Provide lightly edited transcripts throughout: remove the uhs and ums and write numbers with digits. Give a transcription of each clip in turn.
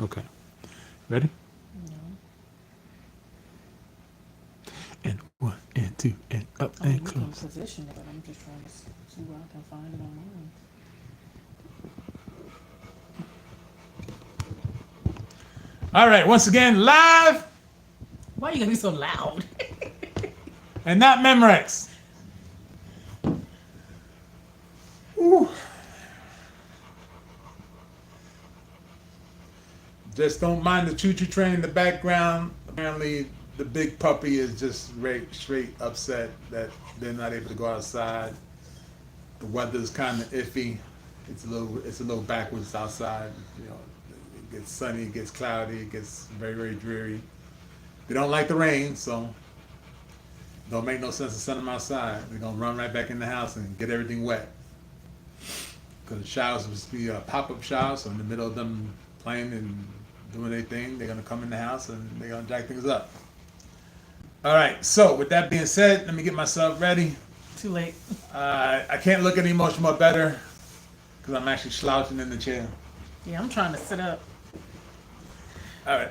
Okay. Ready? No. And one, and two, and up I and mean, you can close. position it, but I'm just trying to see where I can find it on mine. All right. Once again, live Why are you gonna be so loud? and not Memorex. Woo. Just don't mind the choo-choo train in the background. Apparently, the big puppy is just straight upset that they're not able to go outside. The weather's kind of iffy. It's a little backwards outside. You know, it gets sunny, it gets cloudy, it gets very very dreary. They don't like the rain, so don't make no sense to send them outside. They're gonna run right back in the house and get everything wet. Because the showers will be a pop-up shower, so in the middle of them playing and doing their thing, they're gonna come in the house and they're gonna jack things up. All right. So with that being said, let me get myself ready. Too late. I can't look any much more better because I'm actually slouching in the chair. Yeah, I'm trying to sit up. All right.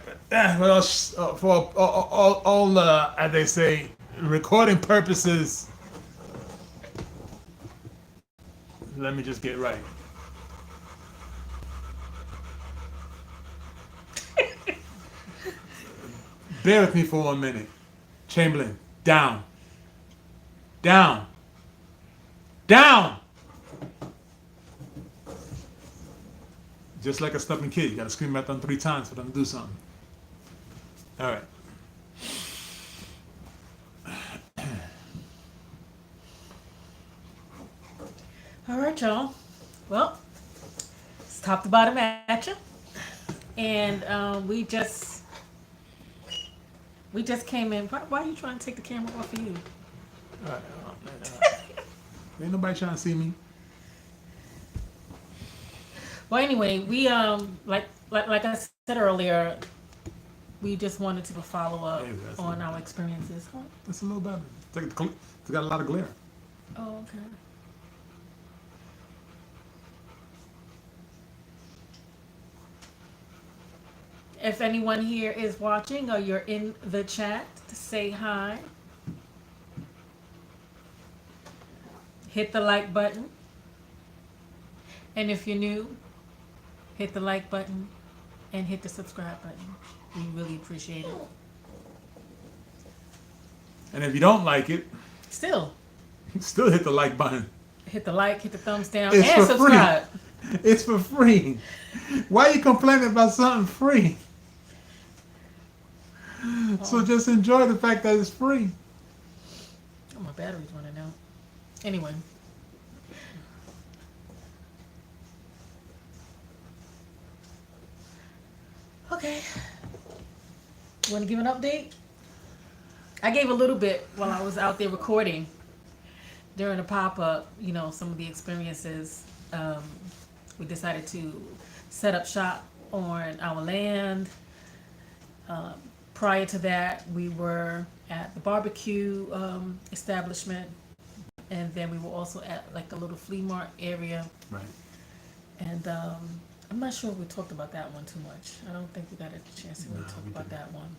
Well, for all as they say, recording purposes, let me just get right. Bear with me for 1 minute. Chamberlain, down. Down. Down! Just like a stubborn kid, you gotta scream at them 3 times for them to do something. All right. All right, y'all. Well, it's top to bottom at you, and we just came in. Why are you trying to take the camera off of you? All right. Ain't nobody trying to see me. Well, anyway, we like I said earlier, we just wanted to follow up Hey, that's a on little our better. experiences. Huh? That's a little better. It's got a lot of glare. Oh, okay. If anyone here is watching or you're in the chat, say hi. Hit the like button. And if you're new, hit the like button and hit the subscribe button. We really appreciate it. And if you don't like it, Still, still hit the like button. hit the like, hit the thumbs down, It's and for free. subscribe. It's for free. Why are you complaining about something free? So Oh, just enjoy the fact that it's free. oh, my battery's running out. Anyway, okay. You want to give an update? I gave a little bit while I was out there recording during the pop up. You know, some of the experiences. We decided to set up shop on our land. Um, Prior to that, we were at the barbecue establishment, and then we were also at like a little flea mart area. Right. And I'm not sure if we talked about that one too much. I don't think we got a chance to really No, talk we about didn't. that one.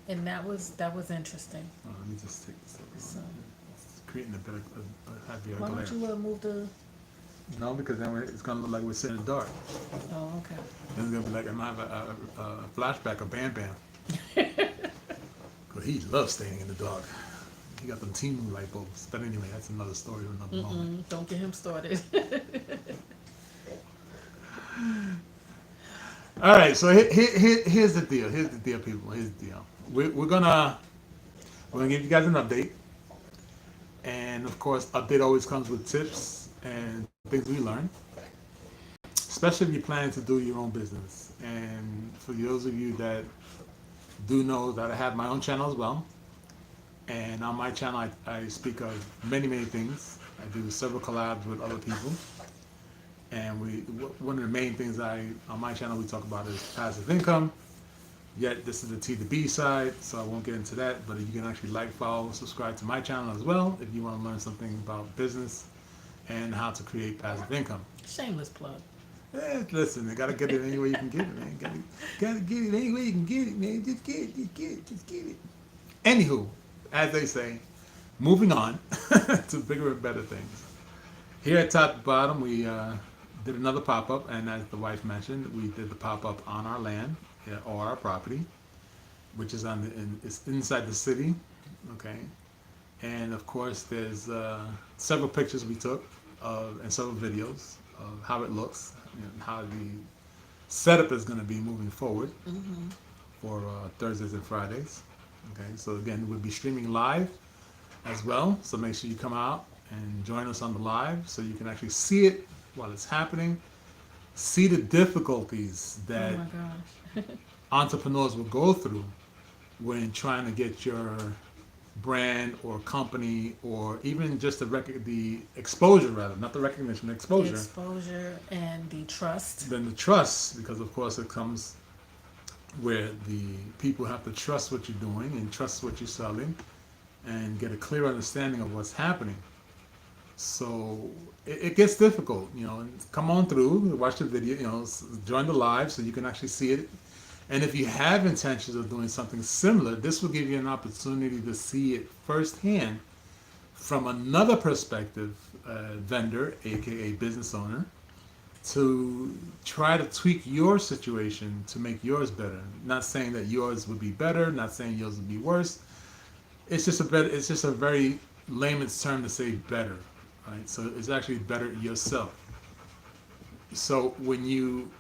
And that was interesting. Let me just take this over. So It's creating a better, a happier why glare. don't you move the? No, because then it's gonna look like we're sitting in the dark. Oh, okay. Then it's gonna be like I might have a flashback of Bam Bam. Cause he loves staying in the dark. He got them team light bulbs. But anyway, that's another story or another moment. Don't get him started. All right, so here's the deal. Here's the deal, people. Here's the deal. We're gonna give you guys an update, and of course, update always comes with tips and things we learn. especially if you're planning to do your own business. And for those of you that do know that I have my own channel as well, and on my channel I speak of many, many things. I do several collabs with other people, and one of the main things on my channel we talk about is passive income. Yet this is the T to B side, so I won't get into that. But you can actually like, follow, subscribe to my channel as well if you want to learn something about business and how to create passive income. Shameless plug. Listen, you gotta get it any way you can get it, man. Gotta get it any way you can get it, man. Just get it, just get it. Anywho, as they say, moving on to bigger and better things. Here at Top to Bottom, we did another pop-up, and as the wife mentioned, we did the pop-up on our land, or our property, which is it's inside the city, okay? And of course, there's several pictures we took and several videos of how it looks and how the setup is going to be moving forward for Thursdays and Fridays. Okay, so again, we'll be streaming live as well, so make sure you come out and join us on the live so you can actually see it while it's happening, see the difficulties that Oh my gosh. entrepreneurs will go through when trying to get your brand or company, or even just the exposure, rather, not the recognition, the The exposure. exposure and the trust. Then the trust, because of course it comes where the people have to trust what you're doing and trust what you're selling and get a clear understanding of what's happening. So it gets difficult, come on through, watch the video, join the live so you can actually see it. And if you have intentions of doing something similar, this will give you an opportunity to see it firsthand from another perspective, vendor, aka business owner, to try to tweak your situation to make yours better. Not saying that yours would be better, not saying yours would be worse. It's just a very layman's term to say better, right? So it's actually better yourself. So when you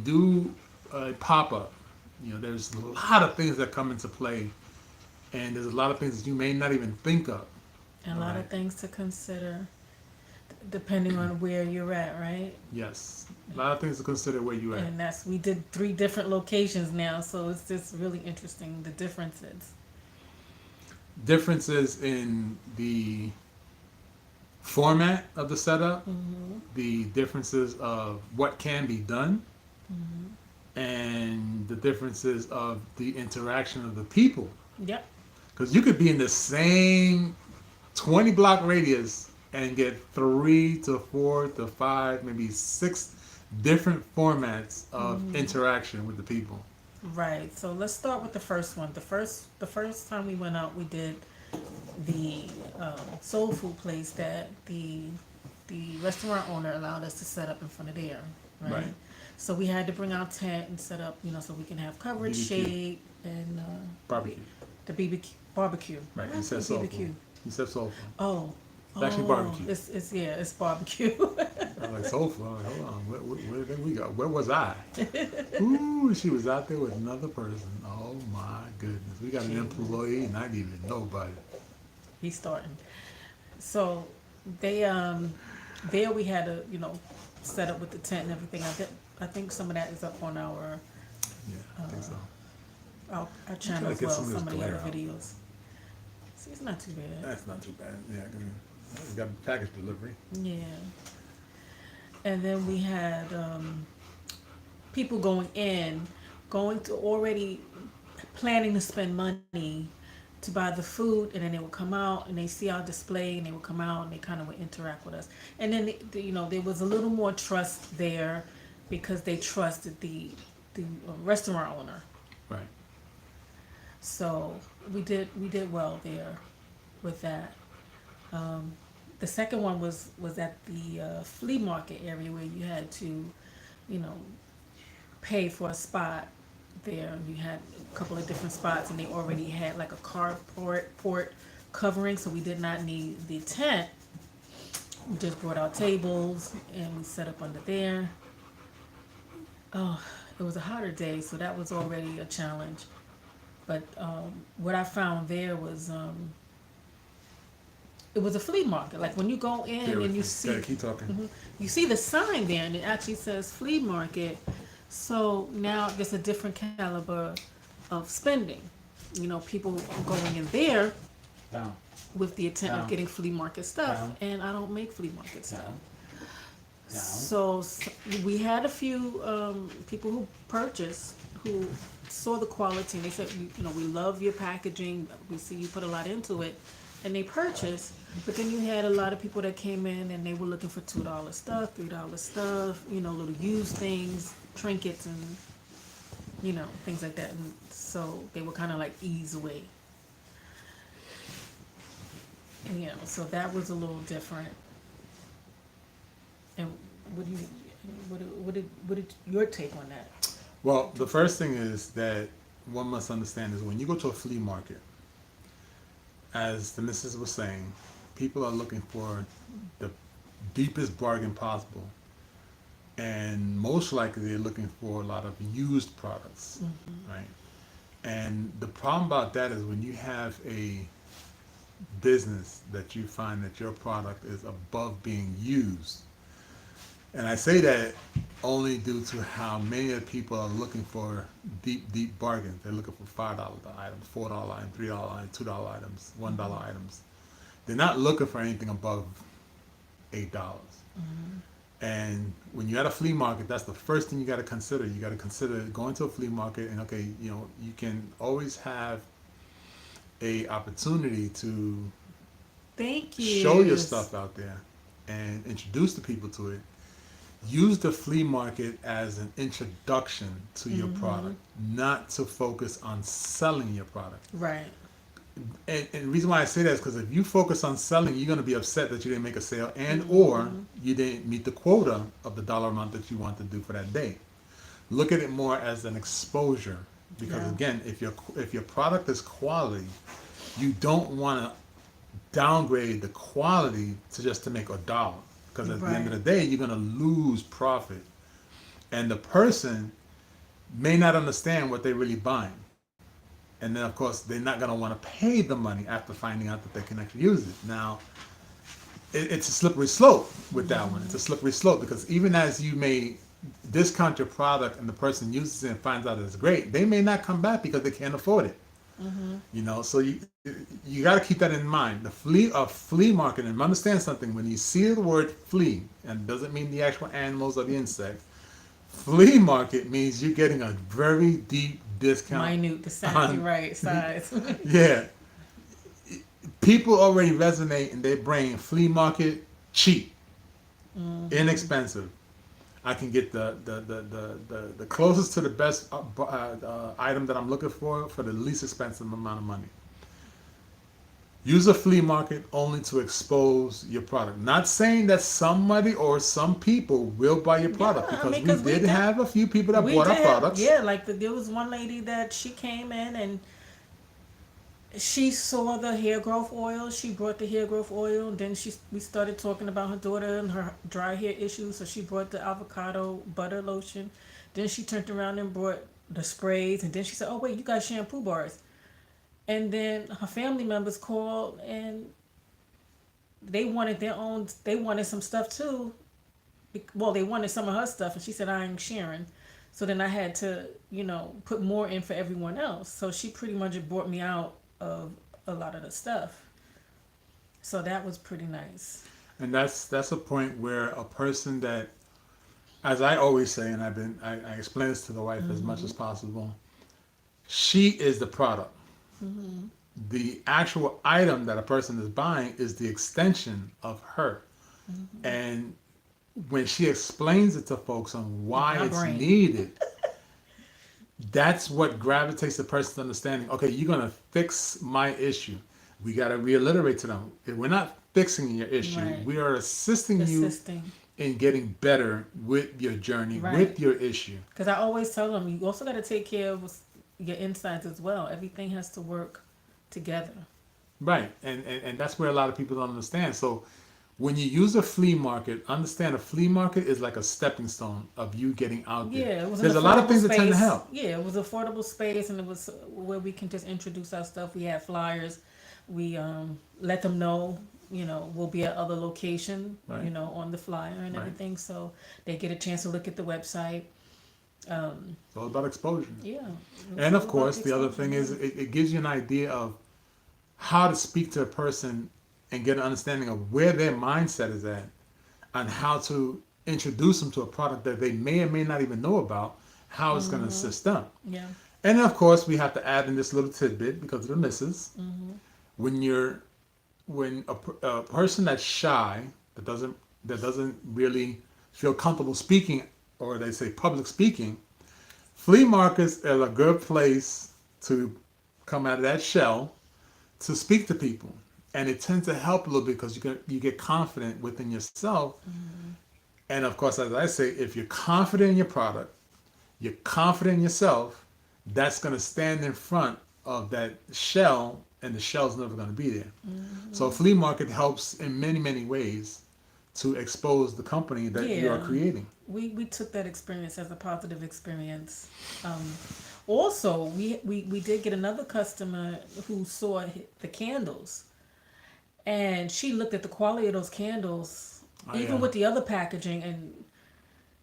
do a pop-up, there's a lot of things that come into play, and there's a lot of things that you may not even think of. And a lot of things to consider depending on where you're at, right? Yes, a lot of things to consider where you at. And we did 3 different locations now, so it's just really interesting, the differences. Differences in the format of the setup, the differences of what can be done, and the differences of the interaction of the people. Yep. Because you could be in the same 20 block radius and get 3 to 4 to 5, maybe 6 different formats of interaction with the people. Right. So let's start with the first one. The first time we went out, we did the soul food place that the restaurant owner allowed us to set up in front of there. Right. So we had to bring our tent and set up, so we can have coverage, BBQ. shade, and Barbecue. the BBQ barbecue. Right. Why You I said say soul BBQ? food. You said soul food. Oh. It's actually barbecue. It's barbecue. I was like, soul food. I'm like, hold on. Where did we go? Where was I? Ooh, she was out there with another person. Oh my goodness. We got an employee and I didn't even know about it. He's starting. So they there we had to set up with the tent and everything. I think some of that is up on our Yeah, I think so. our channel as get well. some of this Some of the other glare out. videos. See, it's not too bad. That's not too bad. Yeah, we got package delivery. Yeah. And then we had people going to already planning to spend money to buy the food, and then they would come out and they see our display and they would come out and they kind of would interact with us. And then there was a little more trust there because they trusted the restaurant owner. Right. So we did well there with that. The second one was at the flea market area where you had to, pay for a spot there. You had a couple of different spots, and they already had like a carport covering, so we did not need the tent. We just brought our tables and we set up under there. Oh, it was a hotter day, so that was already a challenge. But what I found there was it was a flea market. Like when you go in and you see, Gotta keep talking. you see the sign there, and it actually says flea market. So now there's a different caliber of spending. You know, people going in there Down, with the intent of Down. getting flea market stuff, Down. and I don't make flea market stuff. down, down. So we had a few people who purchased who saw the quality and they said, you know, we love your packaging. We see you put a lot into it, and they purchased. But then you had a lot of people that came in and they were looking for $2 stuff, $3 stuff, you know, little used things, trinkets, and you know, things like that. And so they were kind of like ease away. And, you know, so that was a little different. And what do you, what did your take on that? Well, the first thing is that one must understand is when you go to a flea market, as the missus was saying, people are looking for the deepest bargain possible. And most likely they're looking for a lot of used products, right? And the problem about that is when you have a business that you find that your product is above being used. And I say that only due to how many of the people are looking for deep bargains. They're looking for $5 items, $4 items, $3 items, $2 items, $1 items. They're not looking for anything above $8. And when you're at a flea market, that's the first thing you got to consider. You got to consider going to a flea market, and okay, you know, you can always have a opportunity to Thank you. show your stuff out there and introduce the people to it. Use the flea market as an introduction to your product, not to focus on selling your product. Right. And the reason why I say that is because if you focus on selling, you're going to be upset that you didn't make a sale and or you didn't meet the quota of the dollar amount that you want to do for that day. Look at it more as an exposure, because again, if your product is quality, you don't want to downgrade the quality to make a dollar, because at the end of the day, you're going to lose profit, and the person may not understand what they're really buying. And then, of course, they're not going to want to pay the money after finding out that they can actually use it. Now, it's a slippery slope with that one. It's a slippery slope because even as you may discount your product and the person uses it and finds out it's great, they may not come back because they can't afford it. You know, so you got to keep that in mind. The flea market, and understand something, when you see the word flea, and it doesn't mean the actual animals or the insects, flea market means you're getting a very deep discount. Minute, the size, right size. Yeah. People already resonate in their brain, flea market, cheap, inexpensive. I can get the closest to the best item that I'm looking for the least expensive amount of money. Use a flea market only to expose your product. Not saying that somebody or some people will buy your product, Yeah, I because mean, 'cause we we did did- have a few people that We bought our did, products. yeah. Like there was one lady that she came in and she saw the hair growth oil. She brought the hair growth oil. And then we started talking about her daughter and her dry hair issues. So she brought the avocado butter lotion. Then she turned around and brought the sprays. And then she said, "Oh wait, you got shampoo bars." And then her family members called and they wanted their own. They wanted some stuff too. Well, they wanted some of her stuff, and she said, "I ain't sharing." So then I had to, you know, put more in for everyone else. So she pretty much bought me out of a lot of the stuff. So that was pretty nice. And that's a point where a person that, as I always say, and I explain this to the wife as much as possible, she is the product. The actual item that a person is buying is the extension of her. And when she explains it to folks on why My it's brain. needed, that's what gravitates the person to understanding, okay, you're going to fix my issue. We got to reiterate to them, we're not fixing your issue. Right. We are assisting you in getting better with your journey, with your issue. Because I always tell them, you also got to take care of your insides as well. Everything has to work together. Right. And that's where a lot of people don't understand. So when you use a flea market, understand a flea market is like a stepping stone of you getting out there. Yeah, it was There's a lot of things that tend to help. Yeah, it was affordable space, and it was where we can just introduce our stuff. We had flyers. We let them know will be at other location, Right. on the flyer and Right. everything, so they get a chance to look at the website. It's all about exposure. Yeah. And It's of all about course, the the other exposure, thing is yeah. it gives you an idea of how to speak to a person and get an understanding of where their mindset is at and how to introduce them to a product that they may or may not even know about, how it's going to assist them. Yeah. And of course, we have to add in this little tidbit because of the misses. When you're when a person that's shy, that doesn't really feel comfortable speaking, or they say public speaking, flea markets are a good place to come out of that shell to speak to people, and it tends to help a little bit because you get confident within yourself. And of course, as I say, if you're confident in your product, you're confident in yourself, that's going to stand in front of that shell, and the shell's never going to be there. So flea market helps in many, many ways to expose the company that you are Yeah. creating. We took that experience as a positive experience. Also, we did get another customer who saw the candles, and she looked at the quality of those candles, Oh, even yeah. with the other packaging, and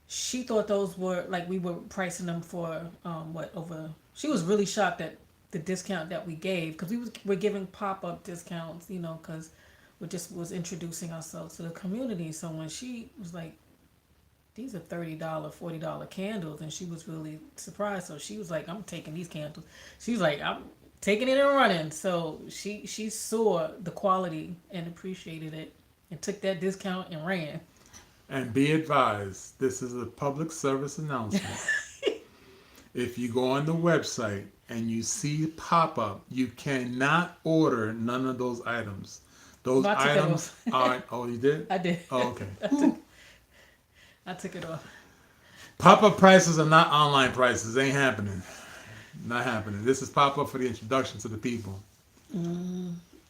she thought those were like we were pricing them for what over. She was really shocked at the discount that we gave because we're giving pop-up discounts, because we just was introducing ourselves to the community. So when she was like, these are $30, $40 candles, and she was really surprised. So she was like, I'm taking these candles. She was like, I'm taking it and running. So she saw the quality and appreciated it and took that discount and ran. And be advised, this is a public service announcement. If you go on the website and you see pop up, you cannot order none of those items. Those No, I took it items off. are. Oh, you did? I did. Oh, okay. I took it off. Pop up prices are not online prices. Ain't happening. Not happening. This is pop up for the introduction to the people.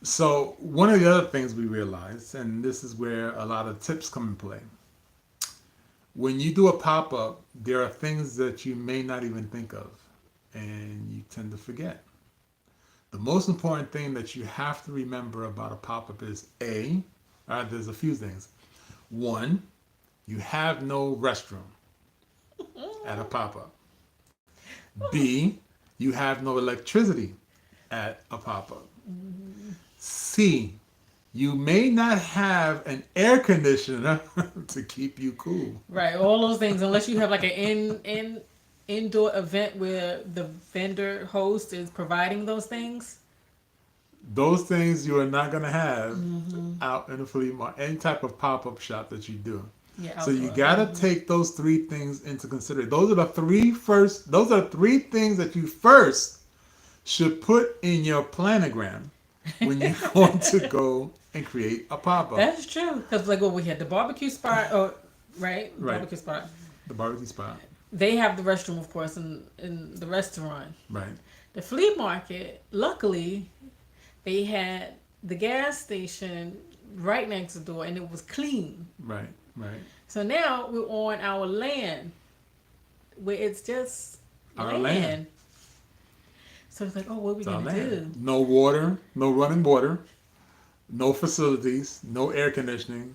So, one of the other things we realized, and this is where a lot of tips come in play. When you do a pop up, there are things that you may not even think of, and you tend to forget. The most important thing that you have to remember about a pop up is there's a few things. One, you have no restroom at a pop up. B, you have no electricity at a pop up. C, you may not have an air conditioner to keep you cool. Right, all those things, unless you have like an indoor event where the vendor host is providing those things. Those things you are not going to have out in a flea market, any type of pop-up shop that you do. Yeah, So you outdoor. got to take those three things into consideration. Those are the three things that you first should put in your planogram when you're going to go and create a pop-up. That's true, because like what we had, the barbecue spot, or right, Right. barbecue spot. The barbecue spot. They have the restroom, of course, in the restaurant. Right. The flea market, luckily, they had the gas station right next door, and it was clean. Right. Right. So now we're on our land, where it's just Our land. So it's like, oh, what are we It's our gonna do? land. No water, no running water, no facilities, no air conditioning,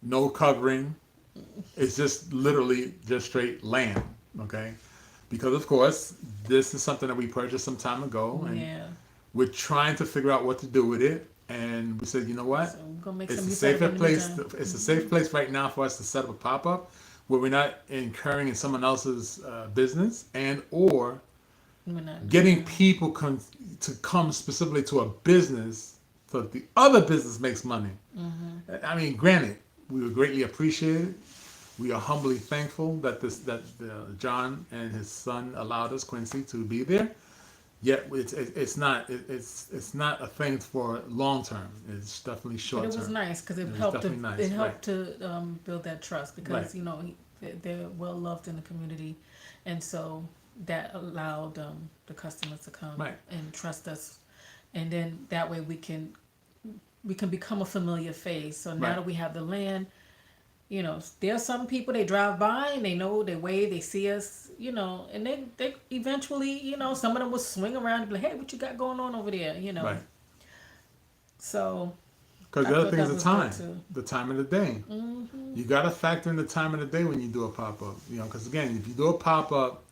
no covering. It's just literally just straight land, okay? Because of course, this is something that we purchased some time ago, and Yeah. we're trying to figure out what to do with it. And we said, you know what? So we're gonna make It's some a use safer out of it in the place. meantime. It's a safe place right now for us to set up a pop up, where we're not incurring in someone else's business, and or We're not getting people to come specifically to a business so that the other business makes money. I mean, granted, we would greatly appreciate it. We are humbly thankful that John and his son allowed us, Quincy, to be there. Yet it's not a thing for long term. It's definitely short But term. it was nice because it was helped. definitely nice, It helped right. to build that trust because Right. they're well loved in the community, and so that allowed the customers to come Right. and trust us, and then that way we can become a familiar face. So now Right. that we have the land, there are some people, they drive by and they know, they wave, they see us, and they eventually, some of them will swing around and be like, hey, what you got going on over there, Right. So Because I the other thought thing is that the was time, good, too. the time of the day. You got to factor in the time of the day when you do a pop up. You know, because again, if you do a pop up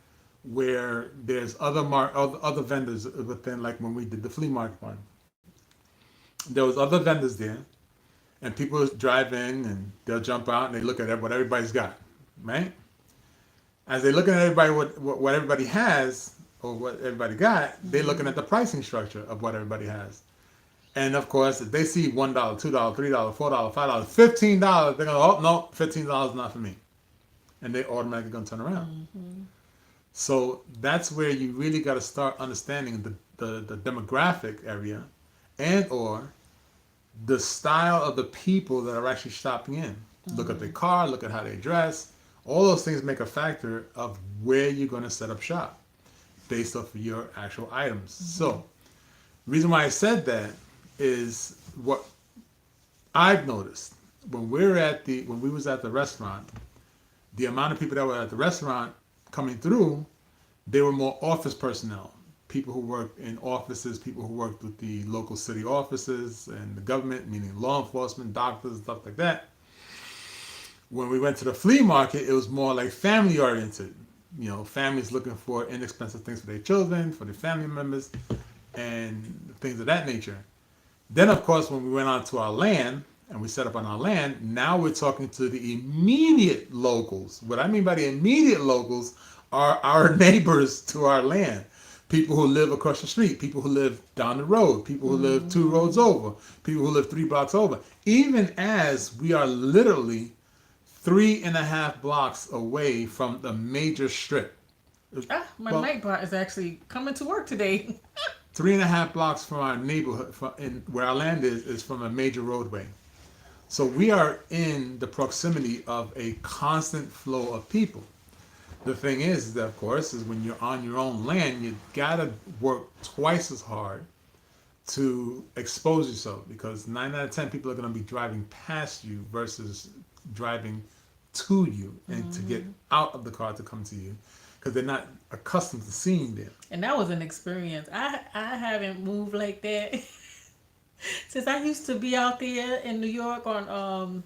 where there's other vendors within, like when we did the flea market one, there was other vendors there, and people drive in and they'll jump out and they look at what everybody's got, right? As they looking at everybody what everybody has or what everybody got, they're looking at the pricing structure of what everybody has. And of course, if they see $1, $2, $3, $4, $5, $15, they're gonna, oh no, $15 is not for me, and they automatically gonna turn around. So that's where you really got to start understanding the demographic area, and or the style of the people that are actually shopping in. Look at their car, look at how they dress. All those things make a factor of where you're going to set up shop based off of your actual items. So, the reason why I said that is what I've noticed when we was at the restaurant, the amount of people that were at the restaurant coming through, they were more office personnel, people who worked in offices, people who worked with the local city offices and the government, meaning law enforcement, doctors, stuff like that. When we went to the flea market, it was more like family oriented. You know, families looking for inexpensive things for their children, for their family members, and things of that nature. Then, of course, when we went onto our land and we set up on our land, now we're talking to the immediate locals. What I mean by the immediate locals are our neighbors to our land. People who live across the street, people who live down the road, people who live 2 roads over, people who live 3 blocks over. Even as we are literally 3.5 blocks away from the major strip. My neighbor is actually coming to work today. 3.5 blocks from our neighborhood, where our land is from a major roadway. So we are in the proximity of a constant flow of people. The thing is that, of course, is when you're on your own land, you gotta work twice as hard to expose yourself, because 9 out of 10 people are gonna be driving past you versus driving to you and to get out of the car to come to you, because they're not accustomed to seeing them. And that was an experience. I haven't moved like that since I used to be out there in New York on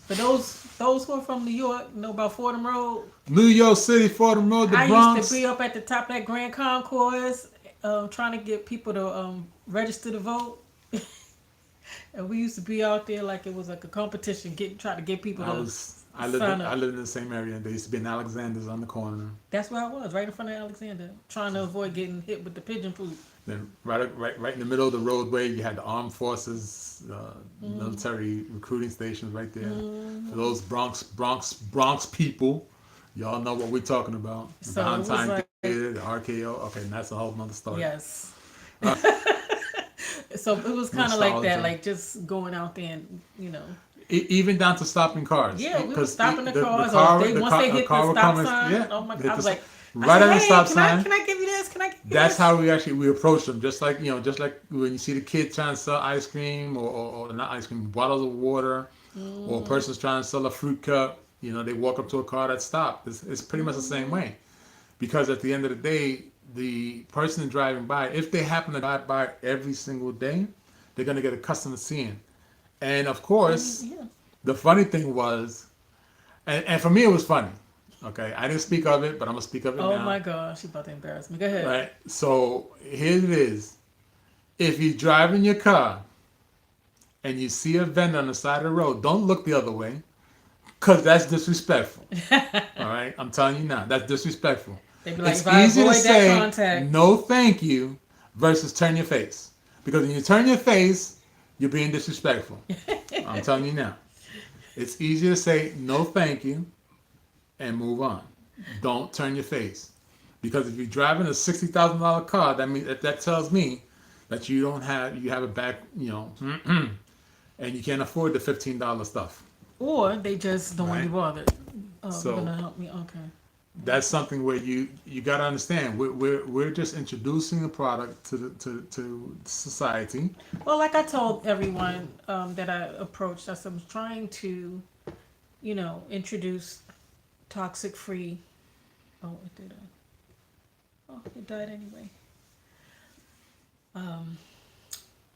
for those who are from New York know about Fordham Road. New York City, Fordham Road, the I Bronx. used to be up at the top of that Grand Concourse, trying to get people to register to vote. And we used to be out there like it was like a competition, trying to get people to I lived in the same area. There used to be an Alexander's on the corner. That's where I was, right in front of Alexander, trying to avoid getting hit with the pigeon poop. Then right in the middle of the roadway, you had the armed forces, military recruiting stations right there. For those Bronx people, y'all know what we're talking about. The So it was Valentine like- Theater, the RKO. Okay, and that's a whole nother story. Yes. So it was kind of like that, Nostalgia. like just going out there and, Even down to stopping cars. Yeah, we were 'Cause stopping the once cars. they they hit the would stop come sign, yeah, oh my hit God, I was the- like, right at the hey, stop sign. Can I give you this? Can I give you That's this? how we approach them. Just like when you see the kid trying to sell ice cream or not ice cream, bottles of water, or a person's trying to sell a fruit cup. They walk up to a car that's stopped. It's pretty much the same way, because at the end of the day, the person driving by, if they happen to drive by every single day, they're gonna get accustomed to seeing. And of course, Yeah. the funny thing was, and for me it was funny. Okay, I didn't speak of it, but I'm gonna speak of it now. Oh my gosh, she about to embarrass me. Go ahead. Right. So here it is. If you drive in your car and you see a vendor on the side of the road, don't look the other way, because that's disrespectful. All right, I'm telling you now, that's disrespectful. They be like, It's if I easy to avoid that say contact. no, thank you, versus turn your face, because when you turn your face, you're being disrespectful. I'm telling you now. It's easy to say no, thank you, and move on. Don't turn your face, because if you're driving a $60,000 car, that tells me that you have a back, and you can't afford the $15 stuff. Or they just don't want to be Right. bothered. Oh, So- you're gonna help me? Okay. That's something where you got to understand. We're just introducing a product to society. Well, like I told everyone that I approached, I was trying to, introduce toxic-free. Oh, it did. Oh, it died anyway.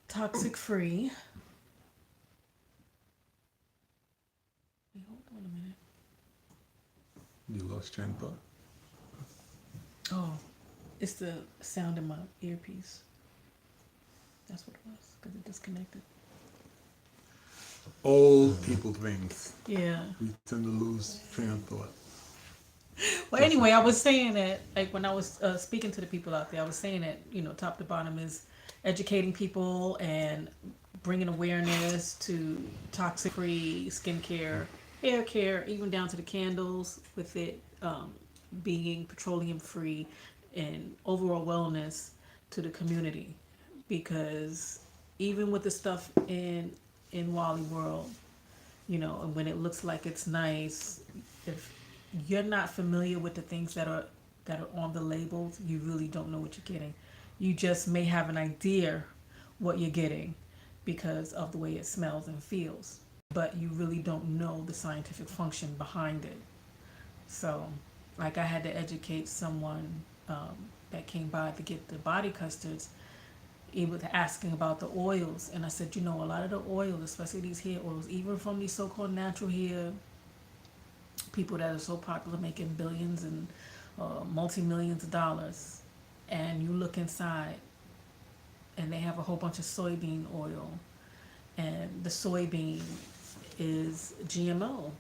Toxic-free You lost train of thought. Oh, it's the sound in my earpiece. That's what it was, because it disconnected. Old people things. Yeah. We tend to lose train of thought. Well, anyway, I was saying that, like, when I was speaking to the people out there, I was saying that, Top to Bottom is educating people and bringing awareness to toxic-free skincare, hair care, even down to the candles, with it being petroleum-free, and overall wellness to the community. Because even with the stuff in Wally World, and when it looks like it's nice, if you're not familiar with the things that are on the labels, you really don't know what you're getting. You just may have an idea what you're getting because of the way it smells and feels, but you really don't know the scientific function behind it. So, like, I had to educate someone that came by to get the body custards, able to asking about the oils, and I said, a lot of the oils, especially these hair oils, even from these so-called natural hair people that are so popular, making billions and multi-millions of dollars, and you look inside and they have a whole bunch of soybean oil, and the soybean is GMO,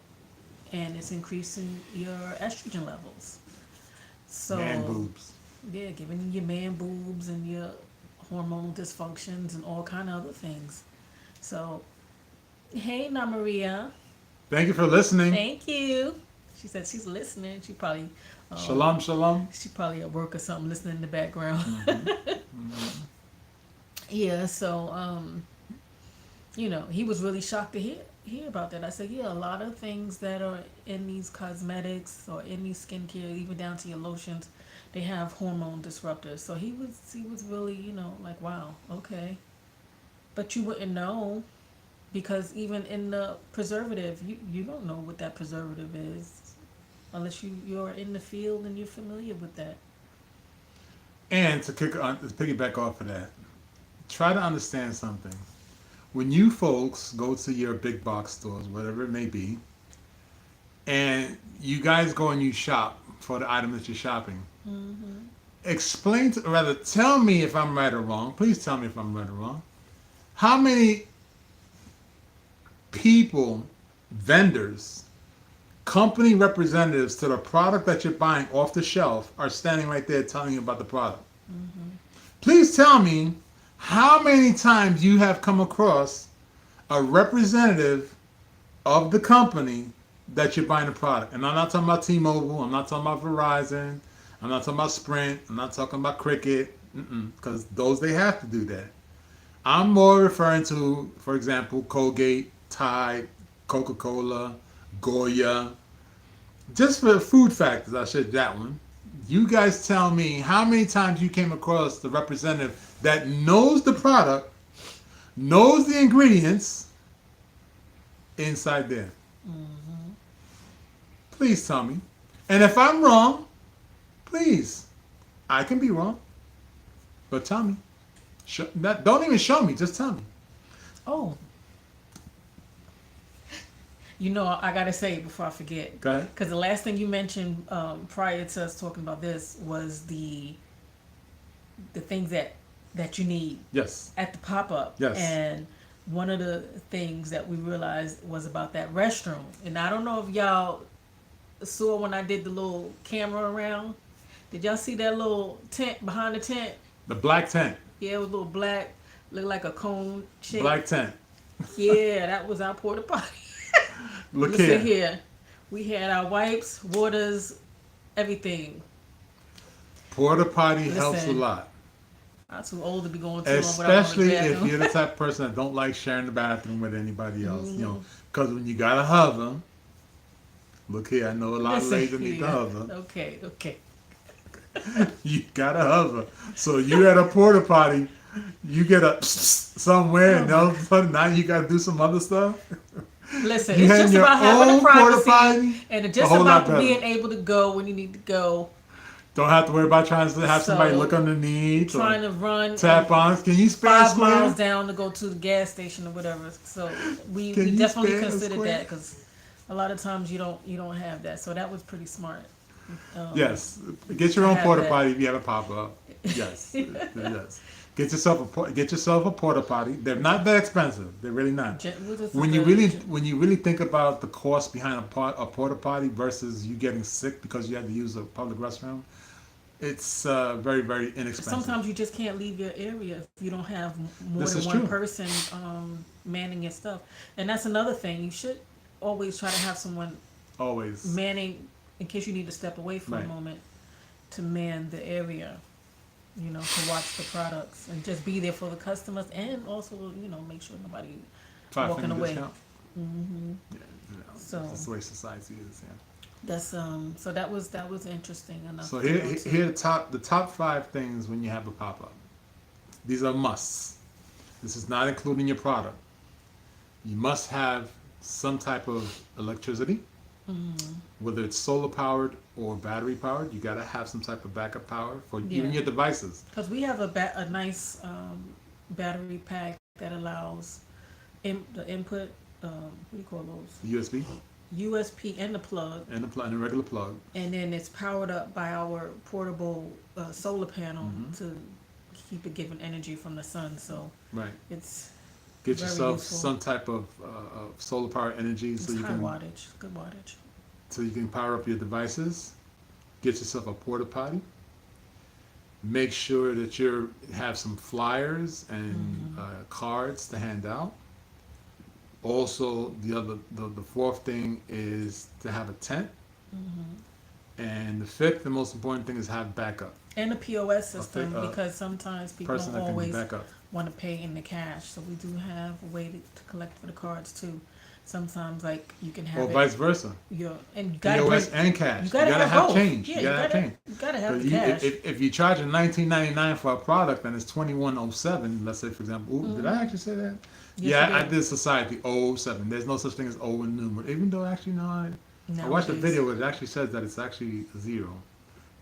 and it's increasing your estrogen levels. So Man boobs. yeah, giving you your man boobs and your hormonal dysfunctions and all kind of other things. So hey, Na Maria. Thank you for listening. Thank you. She said she's listening. She probably Shalom, shalom. she probably at work or something, listening in the background. Yeah. So he was really shocked to hear about that. I said, yeah, a lot of things that are in these cosmetics or in these skincare, even down to your lotions, they have hormone disruptors. So he was really like, wow, okay, but you wouldn't know. Because even in the preservative, you don't know what that preservative is unless you're in the field and you're familiar with that. And to piggyback off of that, try to understand something. When you folks go to your big box stores, whatever it may be, and you guys go and you shop for the item that you're shopping, tell me if I'm right or wrong. Please tell me if I'm right or wrong. How many people, vendors, company representatives to the product that you're buying off the shelf are standing right there telling you about the product? Please tell me how many times you have come across a representative of the company that you're buying a product. And I'm not talking about T-Mobile, I'm not talking about Verizon, I'm not talking about Sprint, I'm not talking about Cricket, because those, they have to do that. I'm more referring to, for example, Colgate, Tide, Coca-Cola, Goya. Just for food factors, I said that one. You guys tell me how many times you came across the representative that knows the product, knows the ingredients inside there. Please tell me. And if I'm wrong, please, I can be wrong, but tell me. Don't even show me, just tell me. Oh. I gotta say before I forget. Go ahead. Because the last thing you mentioned prior to us talking about this was the things that you need. Yes. At the pop-up. Yes. And one of the things that we realized was about that restroom. And I don't know if y'all saw when I did the little camera around. Did y'all see that little tent behind the tent? The black tent. Yeah, it was a little black, looked like a cone shape. Black tent. Yeah, that was our porta potty. Listen here. We had our wipes, waters, everything. Porta potty helps a lot. I'm too old to be going too long without Especially going to the if bathroom. you're the type of person that don't like sharing the bathroom with anybody else. Because when you gotta hover, look here, I know a lot of ladies need to hover. Okay. You gotta hover. So you at a porta potty, you get up somewhere, and all of a sudden now you gotta do some other stuff. Listen, You it's had just your about having own the privacy porta-potty, and it's a just whole lot about better. being able to go when you need to go. Don't have to worry about trying to have somebody So, look underneath. Trying to run tap on. Can you spare 5 square? miles down to go to the gas station or whatever. So we Can you definitely spare a considered square? that because A lot of times you don't have that, so that was pretty smart. Yes, get your own have porta that. potty if you have a pop up. Yes, yes. Get yourself a porta potty. They're not that expensive. They're really not. When you really think about the cost behind a porta potty versus you getting sick because you had to use a public restroom, it's very very inexpensive. Sometimes you just can't leave your area if you don't have more This than is one true. person manning your stuff. And that's another thing. You should always try to have someone Always. manning in case you need to step away for Right. a moment to man the area. To watch the products and just be there for the customers and also make sure nobody walking $5 away. discount. hmm Yeah, So that's the way society is. Yeah. that's so that was interesting enough. So to here, go to. here the top 5 things when you have a pop up. These are musts. This is not including your product. You must have some type of electricity, whether it's solar powered or battery powered. You got to have some type of backup power for even your devices. Because we have a nice battery pack that allows the input. What do you call those? The USB USP and the plug, and the regular plug. and then it's powered up by our portable solar panel to keep it giving energy from the sun. So Right. it's Get very yourself useful. some type of solar power energy It's so you high can wattage, good wattage. power up your devices. Get yourself a porta potty. Make sure that you have some flyers and cards to hand out. Also, the fourth thing is to have a tent, and the fifth, the most important thing is have backup. And a POS system Okay, because sometimes people Person don't that can always back up. want to pay in the cash. So we do have a way to collect for the cards too. Sometimes like you can have Or it. vice versa. And you gotta POS bring, and cash. you gotta have have both. change. Yeah, you gotta have change. You gotta have But the cash. if you charge $19.99 for a product and it's $21.07, let's say for example, did I actually say that? Yes, Yeah, you I did. did Society 007. There's no such thing as O in numeral. Even though actually no, I watched a Nowadays. video where it actually says that it's actually a 0,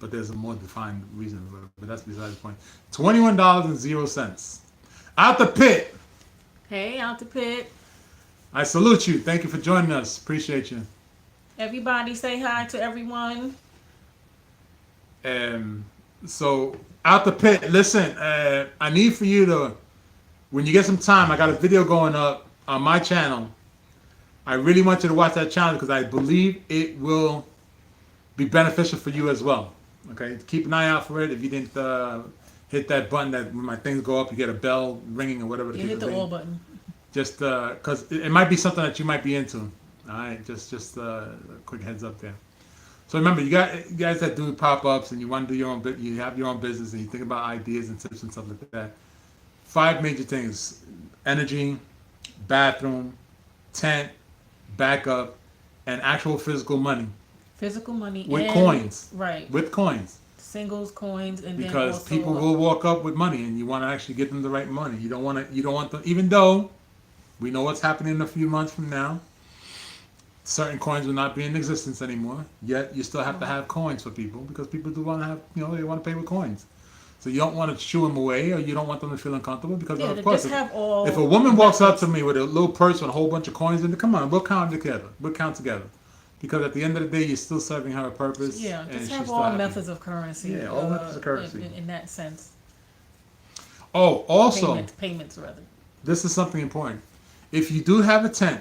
but there's a more defined reason for it. But that's besides the point. $21.00. Out the pit. Hey, out the pit. I salute you. Thank you for joining us. Appreciate you. Everybody say hi to everyone. So out the pit. Listen, I need for you to, when you get some time, I got a video going up on my channel. I really want you to watch that channel because I believe it will be beneficial for you as well. Okay, keep an eye out for it. If you didn't hit that button, that when my things go up, you get a bell ringing or whatever. You hit the all button. Just because it might be something that you might be into. All right, just a quick heads up there. So remember, you guys that do pop-ups and you want to do your own, you have your own business and you think about ideas and tips and stuff like that. 5 major things: energy, bathroom, tent, backup, and actual physical money Physical money with and, coins. Right. With coins, Singles, coins, and because then also people will walk up with money, and you want to actually get them the right money. You don't want them, even though we know what's happening in a few months from now. Certain coins will not be in existence anymore. Yet you still have to have coins for people because people do want to have, they want to pay with coins. So you don't want to shoo them away, or you don't want them to feel uncomfortable because, Yeah, of to course, just have all if a woman walks up to methods. me with a little purse with a whole bunch of coins in it, come on, we'll count together. We'll count together. Because at the end of the day, you're still serving her a purpose. Yeah, and just she's have still all happy. methods of currency. Yeah, all methods of currency. In that sense. Oh, also, Payments rather. this is something important. If you do have a tent,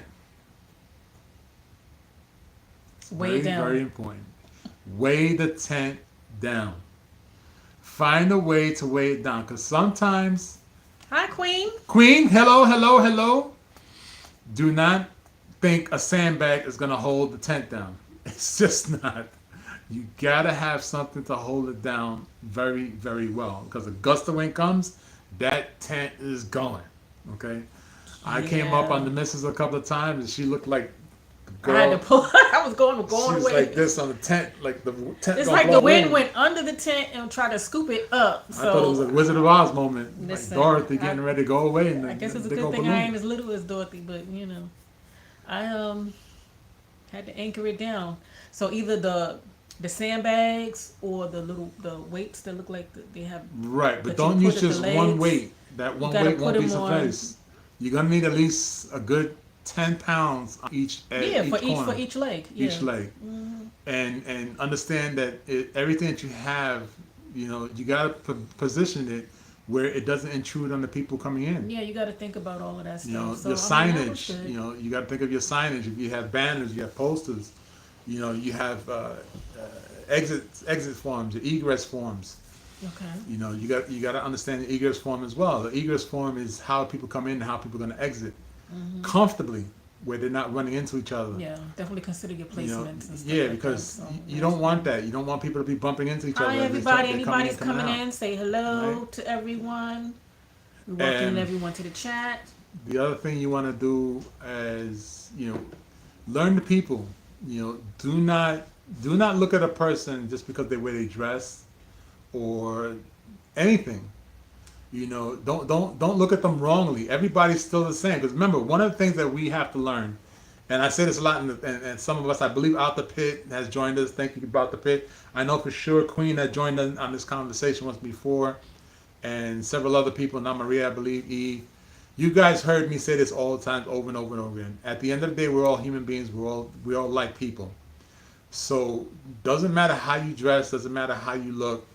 Weigh it down. very important. Weigh the tent down. Find a way to weigh it down, because sometimes, Hi, Queen. Queen, hello. Do not think a sandbag is going to hold the tent down. It's just not. You got to have something to hold it down very, very well, because a gust of wind comes, that tent is going. Okay? I came up Yeah. on the missus a couple of times, and she looked like the I had girl. to pull. I was going She was away. like this on the tent, like the tent. It's gonna like blow the wind away. went under the tent and tried to scoop it up. I thought it was So a Wizard of Oz moment, Listen, like Dorothy getting ready to go away. And I guess it's a they good go thing balloon. I ain't as little as Dorothy, but I had to anchor it down. So either the sandbags or the weights that look like they have. Right, but that you don't put use at the just one legs. weight. That one gotta weight won't put be 'em on- suffice. You're gonna need at least a good 10 pounds on each at Yeah, each corner, for each leg. Yeah. each leg, and understand that everything that you have, you got to position it where it doesn't intrude on the people coming in. Yeah, you got to think about all of that stuff. Your So I mean, that was signage. good. You got to think of your signage. If you have banners, you have posters. You have exit forms, your egress forms. Okay. You got to understand the egress form as well. The egress form is how people come in and how people are going to exit comfortably, where they're not running into each other. Yeah, definitely consider your placements and stuff Yeah, like because that. So, you don't want that. You don't want people to be bumping into each other. hi, as everybody. they're Anybody's coming out. in, say hello Right. to everyone. We're welcoming And everyone to the chat. the other thing you want to do is, learn the people. Do not look at a person just because they wear their dress or anything. Don't look at them wrongly. Everybody's still the same. Because remember, one of the things that we have to learn, and I say this a lot, and some of us, I believe, Out the Pit has joined us. Thank you about the Pit. I know for sure Queen has joined us on this conversation once before, and several other people. Now Maria, I believe, Eve. You guys heard me say this all the time, over and over and over again. At the end of the day, we're all human beings. We all like people. So doesn't matter how you dress, doesn't matter how you look.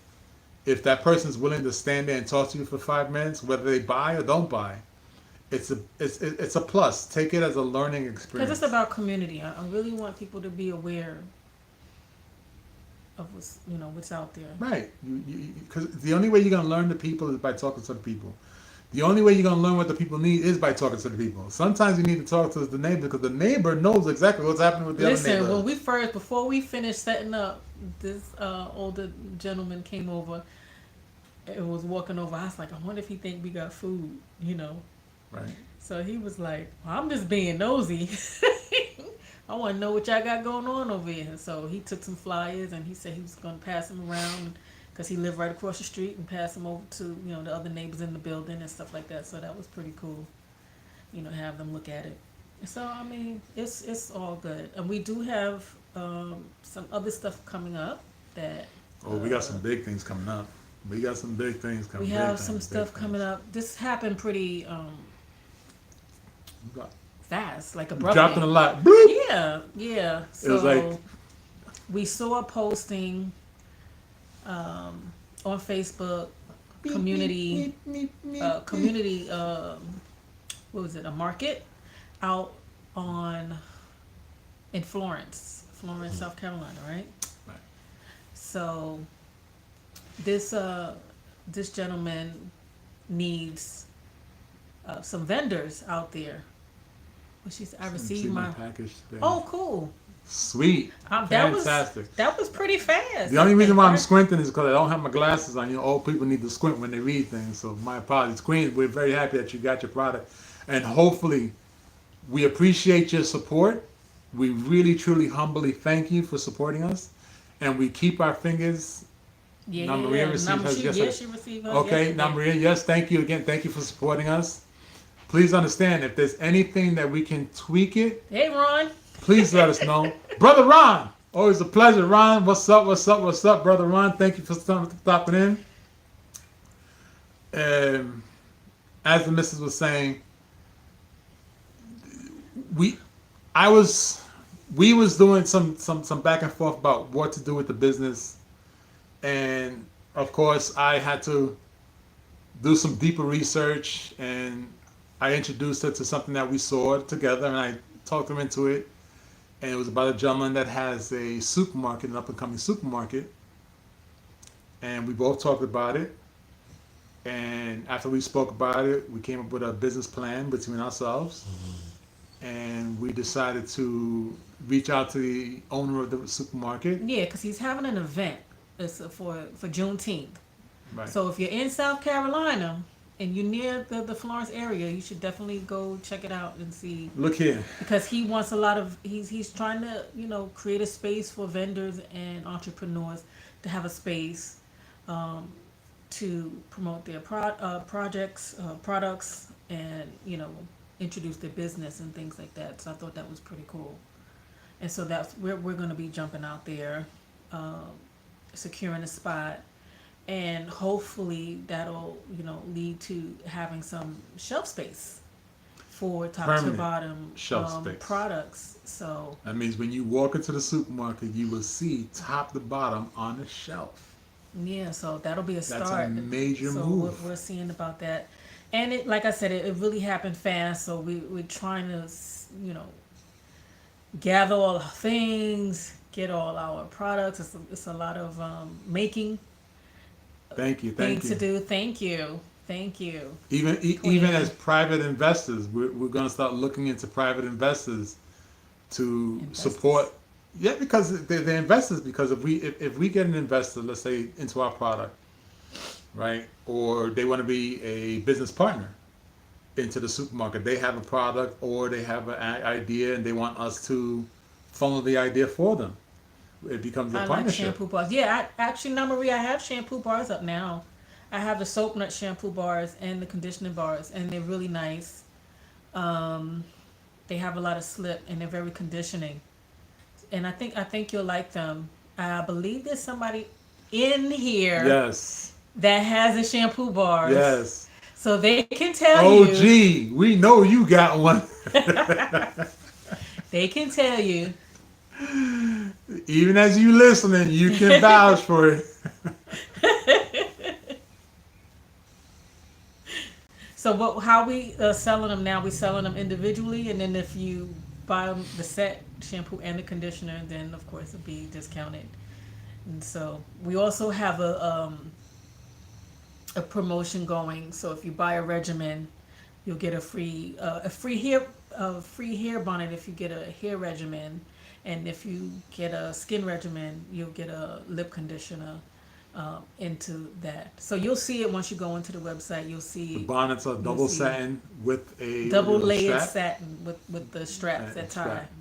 If that person's willing to stand there and talk to you for 5 minutes, whether they buy or don't buy, it's a plus. Take it as a learning experience. Because it's about community. I really want people to be aware of what's out there. Right. Because the only way you're gonna learn the people is by talking to the people. The only way you're gonna learn what the people need is by talking to the people. Sometimes you need to talk to the neighbor because the neighbor knows exactly what's happening with the other neighbor. Listen, before we finished setting up, this older gentleman came over and was walking over. I was like, I wonder if he think we got food, Right. So he was like, well, I'm just being nosy. I want to know what y'all got going on over here. So he took some flyers and he said he was going to pass them around because he lived right across the street, and pass them over to the other neighbors in the building and stuff like that. So that was pretty cool, have them look at it. So I mean, it's all good, and we do have some other stuff coming up that. Oh, we got some big things coming up. We got some big things coming. We have some stuff coming up. This happened pretty fast, like abruptly. Dropped in a lot. Bloop. Yeah. So It was like we saw a posting on Facebook, community, what was it? A market out in Florence, South Carolina, right? Right. So this gentleman needs some vendors out there. I received my package today. Oh, cool. Sweet. Fantastic. That was pretty fast. The only reason why I'm squinting is because I don't have my glasses on. Old people need to squint when they read things. So my apologies. Queen, we're very happy that you got your product. And hopefully we appreciate your support. We really, truly, humbly thank you for supporting us. And we keep our fingers. Yeah, Maria received hers yesterday. she received hers Okay, yesterday. now Maria, yes, thank you again. Thank you for supporting us. Please understand, if there's anything that we can tweak it, Hey, Ron. please let us know. Brother Ron, always a pleasure. Ron, what's up, Brother Ron? Thank you for stopping in. As the missus was saying, we was doing some back and forth about what to do with the business, and of course I had to do some deeper research, and I introduced her to something that we saw together, and I talked her into it. And it was about a gentleman that has a supermarket, an up-and-coming supermarket. And we both talked about it. And after we spoke about it, we came up with a business plan between ourselves. And we decided to reach out to the owner of the supermarket. Yeah, because he's having an event. It's for Juneteenth. Right. So if you're in South Carolina and you're near the Florence area, you should definitely go check it out and see. Look here. Because he wants he's trying to, create a space for vendors and entrepreneurs to have a space to promote their products, and, introduce their business and things like that. So I thought that was pretty cool. And so that's we're going to be jumping out there, securing a spot. And hopefully that'll, lead to having some shelf space for top to Permanent bottom shelf space. products. So That means when you walk into the supermarket, you will see top to bottom on the shelf. yeah, so that'll be a That's start. a major so move. We're seeing about that, and it, like I said, it really happened fast. So we're trying to, gather all the things, get all our products. It's a lot of making Thank you, thank things you. to do. Thank you. Even as Queen. private investors, we're going to start looking into private investors to Investors. support. Yeah, because they're investors. Because if we get an investor, let's say into our product, right, or they want to be a business partner into the supermarket, they have a product or they have an idea and they want us to funnel the idea for them. It becomes a I like partnership. shampoo bars. Yeah, actually, now Marie, I have shampoo bars up now. I have the soap nut shampoo bars and the conditioning bars, and they're really nice. Um, they have a lot of slip, and they're very conditioning. And I think you'll like them. I believe there's somebody in here Yes, that has the shampoo bars, yes. so they can tell Oh, you. gee, we know you got one. They can tell you. Even as you listening, you can vouch for it. So what? How we selling them now? We selling them individually, and then if you buy the set shampoo and the conditioner, then of course it'll be discounted. And so we also have a promotion going. So if you buy a regimen, you'll get a free hair bonnet if you get a hair regimen, and if you get a skin regimen, you'll get a lip conditioner into that. So you'll see it once you go into the website. You'll The see bonnets are you'll double see satin with a double little layered strap. satin with the straps that tie. Strap.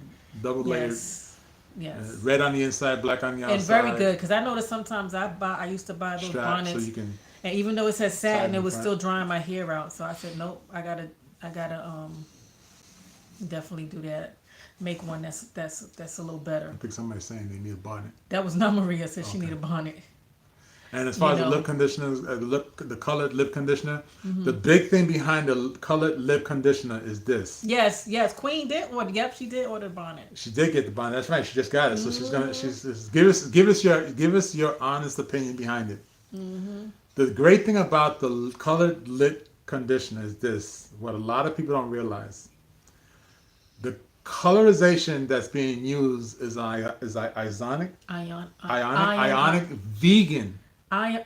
Double layered. Yes, yes, Red on the inside, black on the outside. and very good because I noticed sometimes I used to buy those Strap so bonnets, you can. and even though it said satin, Satin it in was front. still drying my hair out. So I said, nope, I gotta definitely do that. Make one that's a little better. I think somebody's saying they need a bonnet. That was not Maria said she Okay. need a bonnet. And as far as the lip conditioner, the colored lip conditioner, the big thing behind the colored lip conditioner is this. Yes, Queen did order. Yep, she did order a bonnet. She did get the bonnet. That's right. She just got it. So give us your honest opinion behind it. The great thing about the colored lip conditioner is this: what a lot of people don't realize. The colorization that's being used is ionic, ionic, vegan. Iron.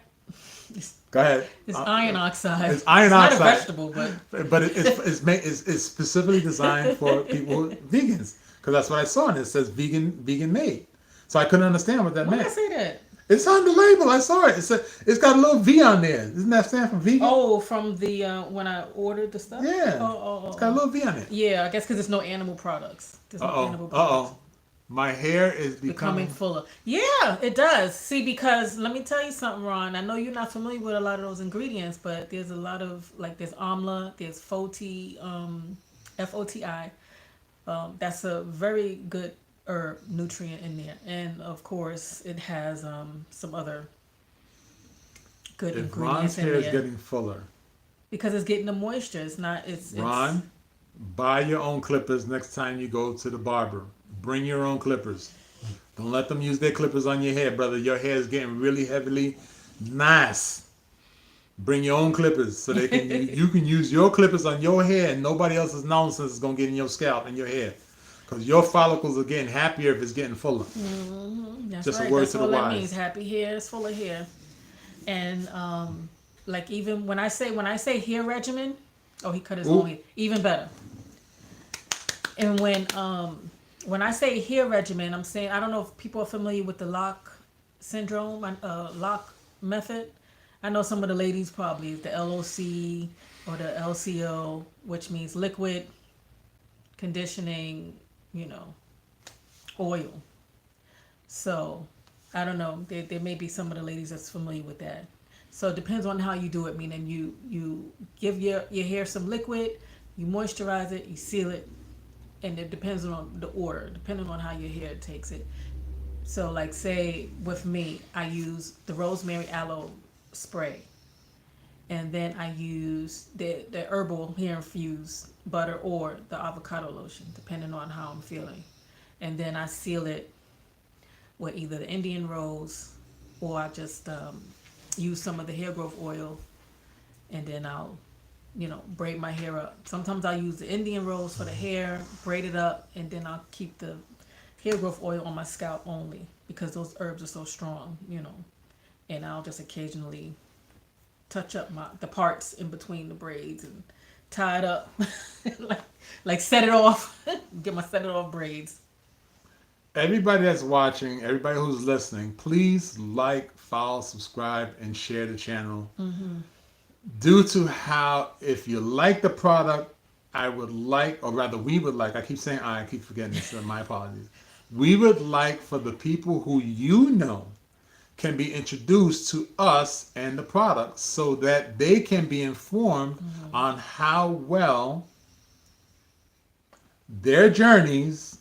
Go ahead. It's iron oxide. It's iron not oxide. a vegetable, but It's specifically designed for people who are vegans because that's what I saw and it says vegan made. So I couldn't understand what that why did I meant. say that? It's on the label. I saw it. It's got a little V on there. Isn't that stand for vegan? Oh, from the when I ordered the stuff. Yeah. Oh. It's got a little V on it. Yeah, I guess because there's no animal products. There's no animal Uh products. oh. My hair is Becoming becoming. fuller. Yeah, it does. See, because let me tell you something, Ron. I know you're not familiar with a lot of those ingredients, but there's a lot of there's amla, there's FOTI. That's a very good herb nutrient in there, and of course, it has some other good If ingredients Ron's in hair is there getting fuller, because it's getting the moisture. It's not. Ron, buy your own clippers next time you go to the barber. Bring your own clippers. Don't let them use their clippers on your hair, brother. Your hair is getting really heavily nice. Bring your own clippers so they can you can use your clippers on your hair and nobody else's nonsense is gonna get in your scalp and your hair. Because your follicles are getting happier if it's getting fuller. That's Just a right. word That's to the all that wise. means. Happy hair is full of hair. And like even when I say hair regimen, oh, he cut his Ooh. own hair. Even better. And when I say hair regimen, I'm saying I don't know if people are familiar with the lock syndrome, lock method. I know some of the ladies probably the LOC or the LCO, which means liquid conditioning, oil. So I don't know. There may be some of the ladies that's familiar with that. So it depends on how you do it. Meaning you give your hair some liquid, you moisturize it, you seal it, and it depends on the order, depending on how your hair takes it. So like say with me, I use the rosemary aloe spray, and then I use the herbal hair infused butter or the avocado lotion, depending on how I'm feeling. And then I seal it with either the Indian rose, or I just use some of the hair growth oil, and then I'll, braid my hair up. Sometimes I'll use the Indian rose for the hair, braid it up, and then I'll keep the hair growth oil on my scalp only because those herbs are so strong. And I'll just occasionally touch up the parts in between the braids and tie it up, like set it off, get my set it off braids. Everybody that's watching, everybody who's listening, please like, follow, subscribe, and share the channel. Due to how, if you like the product, I would like, or rather we would like, I keep saying I keep forgetting this, so my apologies. We would like for the people who can be introduced to us and the product so that they can be informed on how well their journeys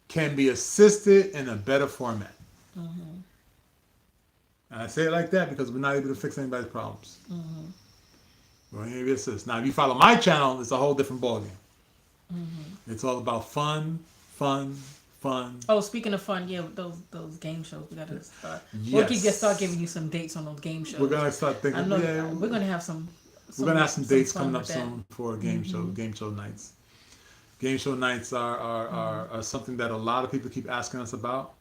can be assisted in a better format. And I say it like that because we're not able to fix anybody's problems. We're here to assist. Now, if you follow my channel, it's a whole different ballgame. It's all about fun. Oh, speaking of fun, yeah, those game shows we gotta start. Yes. We'll start giving you some dates on those game shows. We're gonna start thinking. I know we're gonna have some. We're gonna have some dates fun coming up with that. soon for game show nights. Game show nights are something that a lot of people keep asking us about.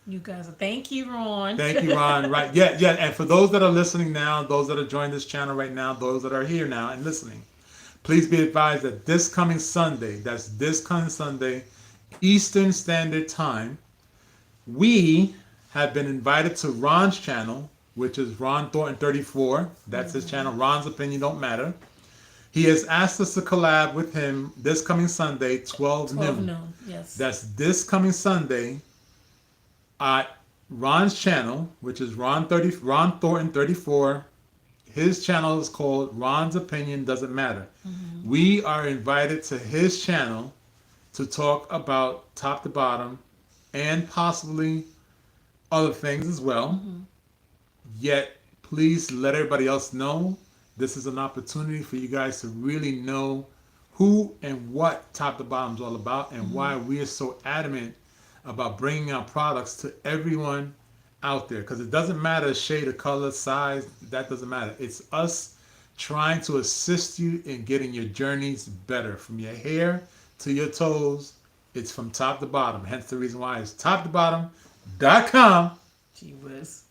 You guys, thank you, Ron. Thank you, Ron. Right, yeah. And for those that are listening now, those that are joining this channel right now, those that are here now and listening, please be advised that this coming Sunday, Eastern Standard Time, we have been invited to Ron's channel, which is Ron Thornton 34. That's his channel. Ron's opinion don't matter. He has asked us to collab with him this coming Sunday, 12 noon. Yes. That's this coming Sunday at Ron's channel, which is Ron Thornton 34. His channel is called Ron's Opinion Doesn't Matter. We are invited to his channel to talk about Top to Bottom and possibly other things as well. Yet, please let everybody else know this is an opportunity for you guys to really know who and what Top to Bottom is all about and why we are so adamant about bringing our products to everyone out there. Because it doesn't matter shade of color, size, that doesn't matter. It's us trying to assist you in getting your journeys better. From your hair to your toes, it's from top to bottom. Hence the reason why it's top2bottum.com. Gee whiz.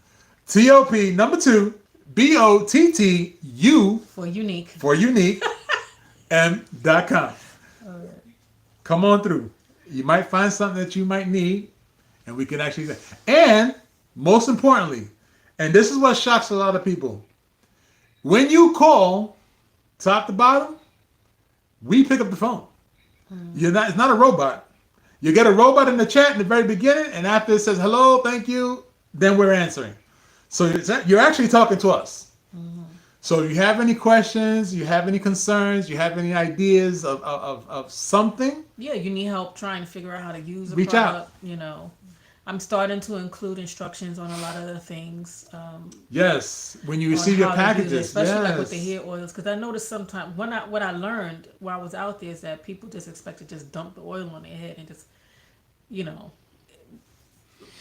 TOP number 2 BOTTU For unique. M.com. Okay. Come on through. You might find something that you might need, and we can actually. And most importantly, and this is what shocks a lot of people, when you call Top to Bottom, we pick up the phone. It's not a robot. You get a robot in the chat in the very beginning, and after it says hello, thank you, then we're answering. So you're actually talking to us. So if you have any questions, you have any concerns, you have any ideas of something, Yeah, you need help trying to figure out how to use a Reach product. I'm starting to include instructions on a lot of the things. yes, when you On receive your how to use it, packages, especially like with yes. the hair oils, because I noticed sometimes what I learned while I was out there is that people just expect to just dump the oil on their head and just,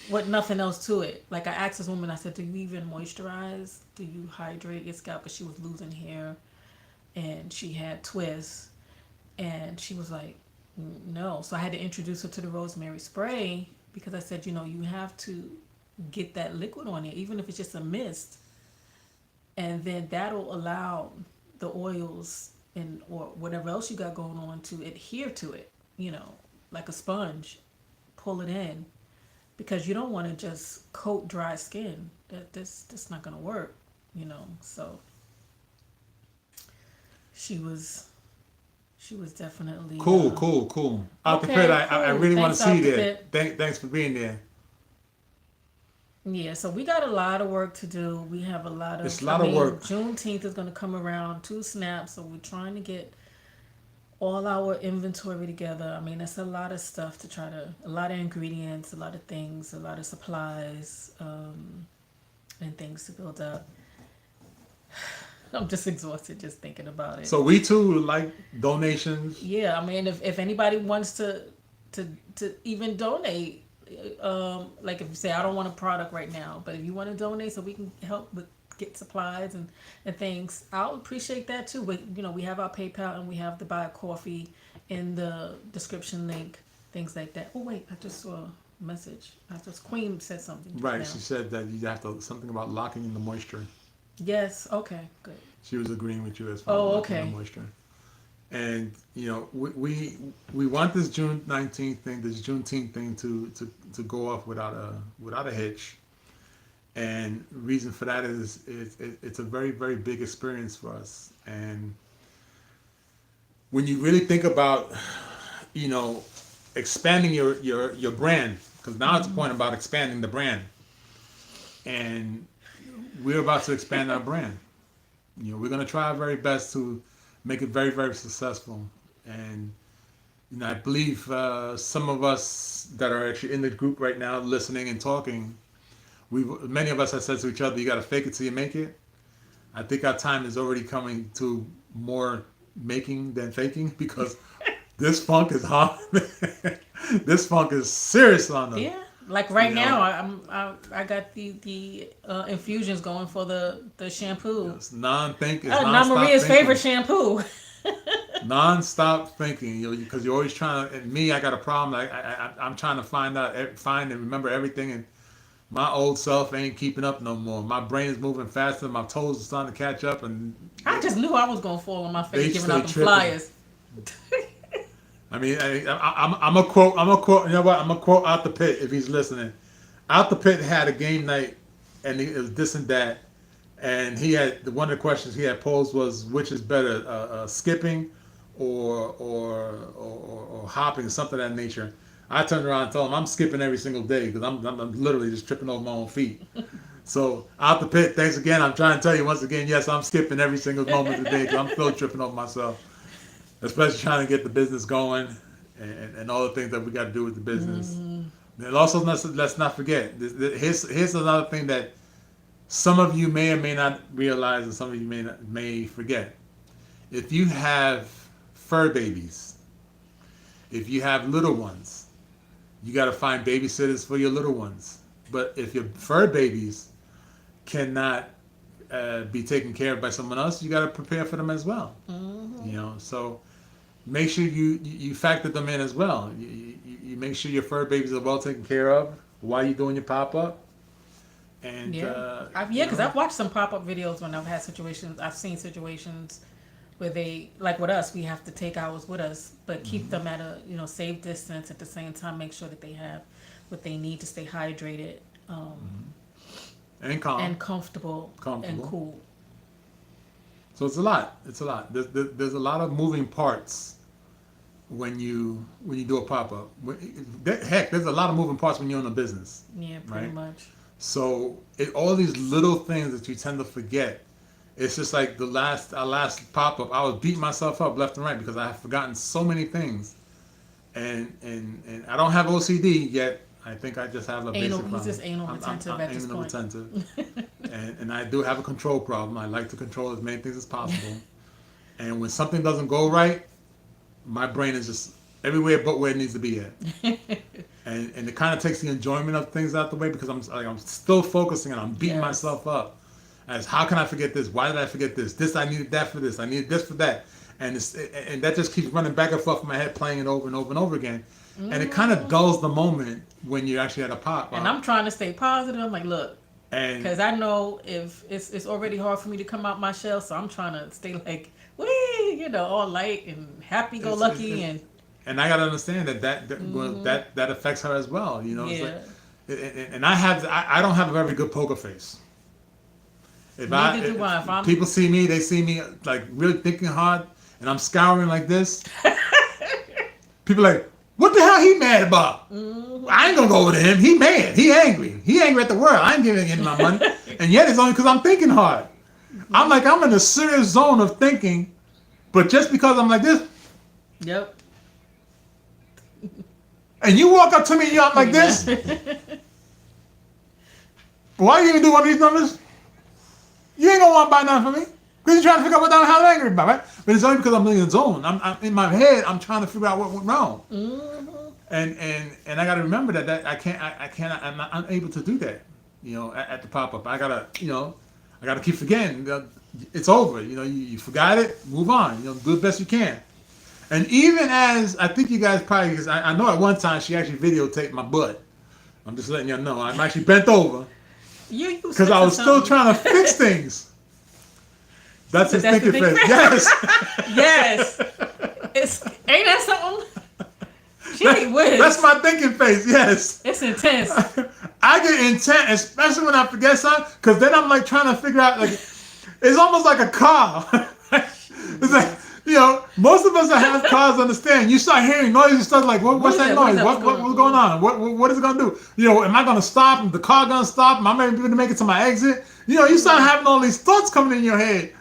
with nothing else to it. Like I asked this woman, I said, "Do you even moisturize? Do you hydrate your scalp?" Because she was losing hair, and she had twists, and she was like, "No." So I had to introduce her to the rosemary spray because I said, you have to get that liquid on it, even if it's just a mist, and then that'll allow the oils or whatever else you got going on to adhere to it, like a sponge, pull it in, because you don't want to just coat dry skin. That's not gonna work, So she was definitely Cool. I really want to see you there. Thanks for being there. Yeah, so we got a lot of work to do. We have a lot of. It's a lot of work. Juneteenth is going to come around, 2 snaps, so we're trying to get all our inventory together. I mean, that's a lot of stuff a lot of ingredients, a lot of things, a lot of supplies. and things to build up. I'm just exhausted just thinking about it. So we too like donations. Yeah, I mean, if anybody wants to even donate, like if you say I don't want a product right now, but if you want to donate so we can help with get supplies and things, I'll appreciate that too. But we have our PayPal and we have to buy a coffee in the description link, things like that. Oh wait, I just saw a message. Queen said something. just Right. now. She said that you have to something about locking in the moisture. Yes. Okay. Good. She was agreeing with you as far Oh, as locking okay. the moisture. And we want this June 19th thing, this Juneteenth thing to go off without a hitch. And reason for that is it's a very, very big experience for us. And when you really think about expanding your brand, because now it's a point about expanding the brand, and we're about to expand our brand. We're going to try our very best to make it very, very successful. And I believe some of us that are actually in the group right now, listening and talking, many of us have said to each other, "You got to fake it till you make it." I think our time is already coming to more making than faking, because this funk is hot. This funk is serious on them. Yeah. Like right now, I got the infusions going for the shampoo. It's non-thinking. Not Maria's favorite shampoo. Non-stop thinking, because you're always trying to. And me, I got a problem. I'm trying to find and remember everything, and my old self ain't keeping up no more. My brain is moving faster. My toes are starting to catch up, and I just knew I was gonna fall on my face They giving out the stay tripping. flyers. I mean, I'm a quote. You know what? I'm a quote Out the Pit if he's listening. Out the Pit had a game night, and it was this and that, and he had one of the questions he had posed was, which is better, skipping or hopping, something of that nature. I turned around and told him I'm skipping every single day because I'm literally just tripping over my own feet. So Out the Pit, thanks again. I'm trying to tell you once again, yes, I'm skipping every single moment of the day because I'm still tripping over myself. Especially trying to get the business going and all the things that we got to do with the business. Mm-hmm. And also, let's not forget, here's another thing that some of you may or may not realize and some of you may forget. If you have fur babies, if you have little ones, you got to find babysitters for your little ones. But if your fur babies cannot be taken care of by someone else, you got to prepare for them as well. Mm-hmm. So make sure you factor them in as well. You make sure your fur babies are well taken care of while you're doing your pop-up. And because I've watched some pop-up videos when I've had situations. I've seen situations where they, like with us, we have to take ours with us, but keep them at a safe distance. At the same time, make sure that they have what they need to stay hydrated. And calm. And comfortable and cool. So it's a lot. There's a lot of moving parts when you do a pop-up. Heck, there's a lot of moving parts when you're in a business. Yeah, pretty much. So all these little things that you tend to forget. It's just like our last pop-up, I was beating myself up left and right because I have forgotten so many things. And I don't have OCD yet. I think I just have a basic problem. He's just anal retentive at this point. and I do have a control problem. I like to control as many things as possible. And when something doesn't go right, my brain is just everywhere but where it needs to be at. and it kind of takes the enjoyment of things out the way because I'm still focusing and I'm beating myself up. As how can I forget this? Why did I forget this? This I needed that for this. I needed this for that. And that just keeps running back and forth in my head, playing it over and over and over again. Mm. And it kind of dulls the moment when you're actually at a pop. And I'm trying to stay positive. I'm like, look, because I know if it's already hard for me to come out my shell, so I'm trying to stay like, wee, all light and happy-go-lucky. And I got to understand that affects her as well. Yeah. And I don't have a very good poker face. If people see me, they see me like really thinking hard, and I'm scouring like this. People like, what the hell he mad about? Mm-hmm. I ain't gonna go over to him. He mad. He angry. He angry at the world. I ain't giving him my money. And yet it's only because I'm thinking hard. Mm-hmm. I'm in a serious zone of thinking, but just because I'm like this. Yep. And you walk up to me and I'm like this. Why you even do one of these numbers? You ain't gonna want to buy nothing from me. Because you're trying to figure out what the hell I'm angry about, right? But it's only because I'm in the zone. I'm in my head, I'm trying to figure out what went wrong. Mm-hmm. And I gotta remember that I'm not unable to do that, at the pop-up. I gotta keep forgetting. It's over. You forgot it, move on. Do the best you can. And even as, I think you guys probably, because I know at one time she actually videotaped my butt. I'm just letting y'all know. I'm actually bent over. Because I was still trying to fix things. That's his thinking face. Yes. Yes. Ain't that something? She ain't whiz. That's my thinking face, yes. It's intense. I get intent, especially when I forget something, because then I'm like trying to figure out, like, it's almost like a car. It's like, most of us that have cars understand. You start hearing noises and stuff like, what's that noise? What's going on? What is it going to do? Am I going to stop? Is the car going to stop? Am I maybe going to make it to my exit? You start having all these thoughts coming in your head.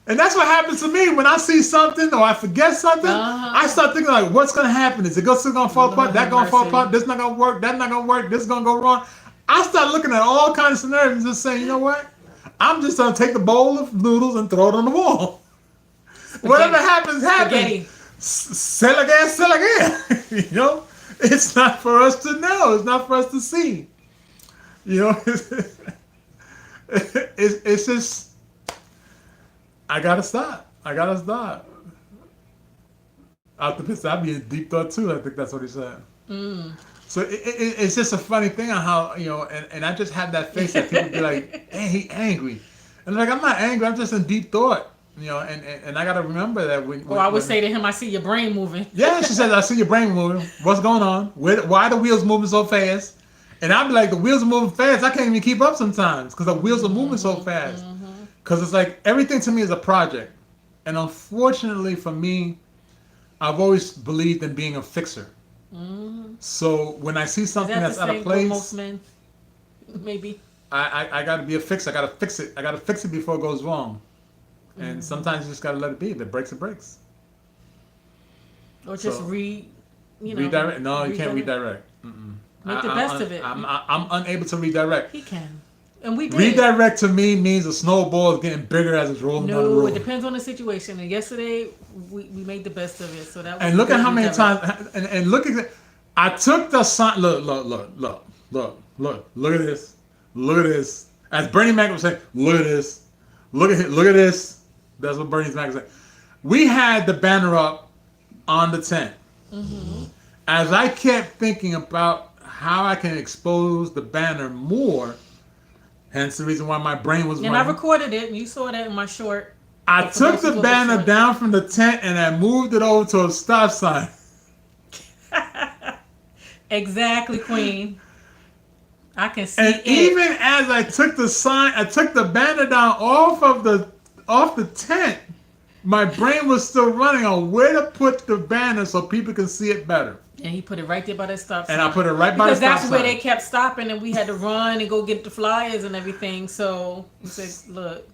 And that's what happens to me when I see something or I forget something. I start thinking like, what's going to happen? Is it still going to fall apart? That going to fall apart? This not going to work? That not going to work? This going to go wrong? I start looking at all kinds of scenarios and just saying, you know what? I'm just going to take the bowl of noodles and throw it on the wall. Spaghetti. Whatever happens, happens. Sell again. It's not for us to know. It's not for us to see. It's just, I gotta stop. I'd be in deep thought too. I think that's what he said. So it's just a funny thing on how, and I just have that face that people be like, hey, he angry. And like, I'm not angry. I'm just in deep thought. And I gotta remember that when. Well, I would say to him, I see your brain moving. Yeah, she says, I see your brain moving. What's going on? Why are the wheels moving so fast? And I'd be like, the wheels are moving fast. I can't even keep up sometimes because the wheels are moving so fast. Because it's like everything to me is a project. And unfortunately for me, I've always believed in being a fixer. So when I see something that's out of place, for most men, maybe. I got to be a fixer. I got to fix it. I got to fix it before it goes wrong. And sometimes you just got to let it be. If it breaks, it breaks. Or just redirect. No, you can't redirect. Make the best of it. I'm unable to redirect. He can. And we did. Redirect to me means a snowball is getting bigger as it's rolling down the road. No, it depends on the situation. And yesterday, we made the best of it. So that was. And look at how many times. And look at. I took the sign. Look at this. Look at this. As Bernie Mac was saying, look at this. Look at this. That's what Bernie Mac was saying. We had the banner up on the tent. As I kept thinking about how I can expose the banner more, hence the reason why my brain was running. And I recorded it, and you saw that in my short. I took the banner down from the tent and I moved it over to a stop sign. Exactly, Queen. I can see and even as I took the banner down off the tent, my brain was still running on where to put the banner so people can see it better. And he put it right there by that stop sign. And I put it right by the stop sign. Because that's where they kept stopping and we had to run and go get the flyers and everything. So he said, look,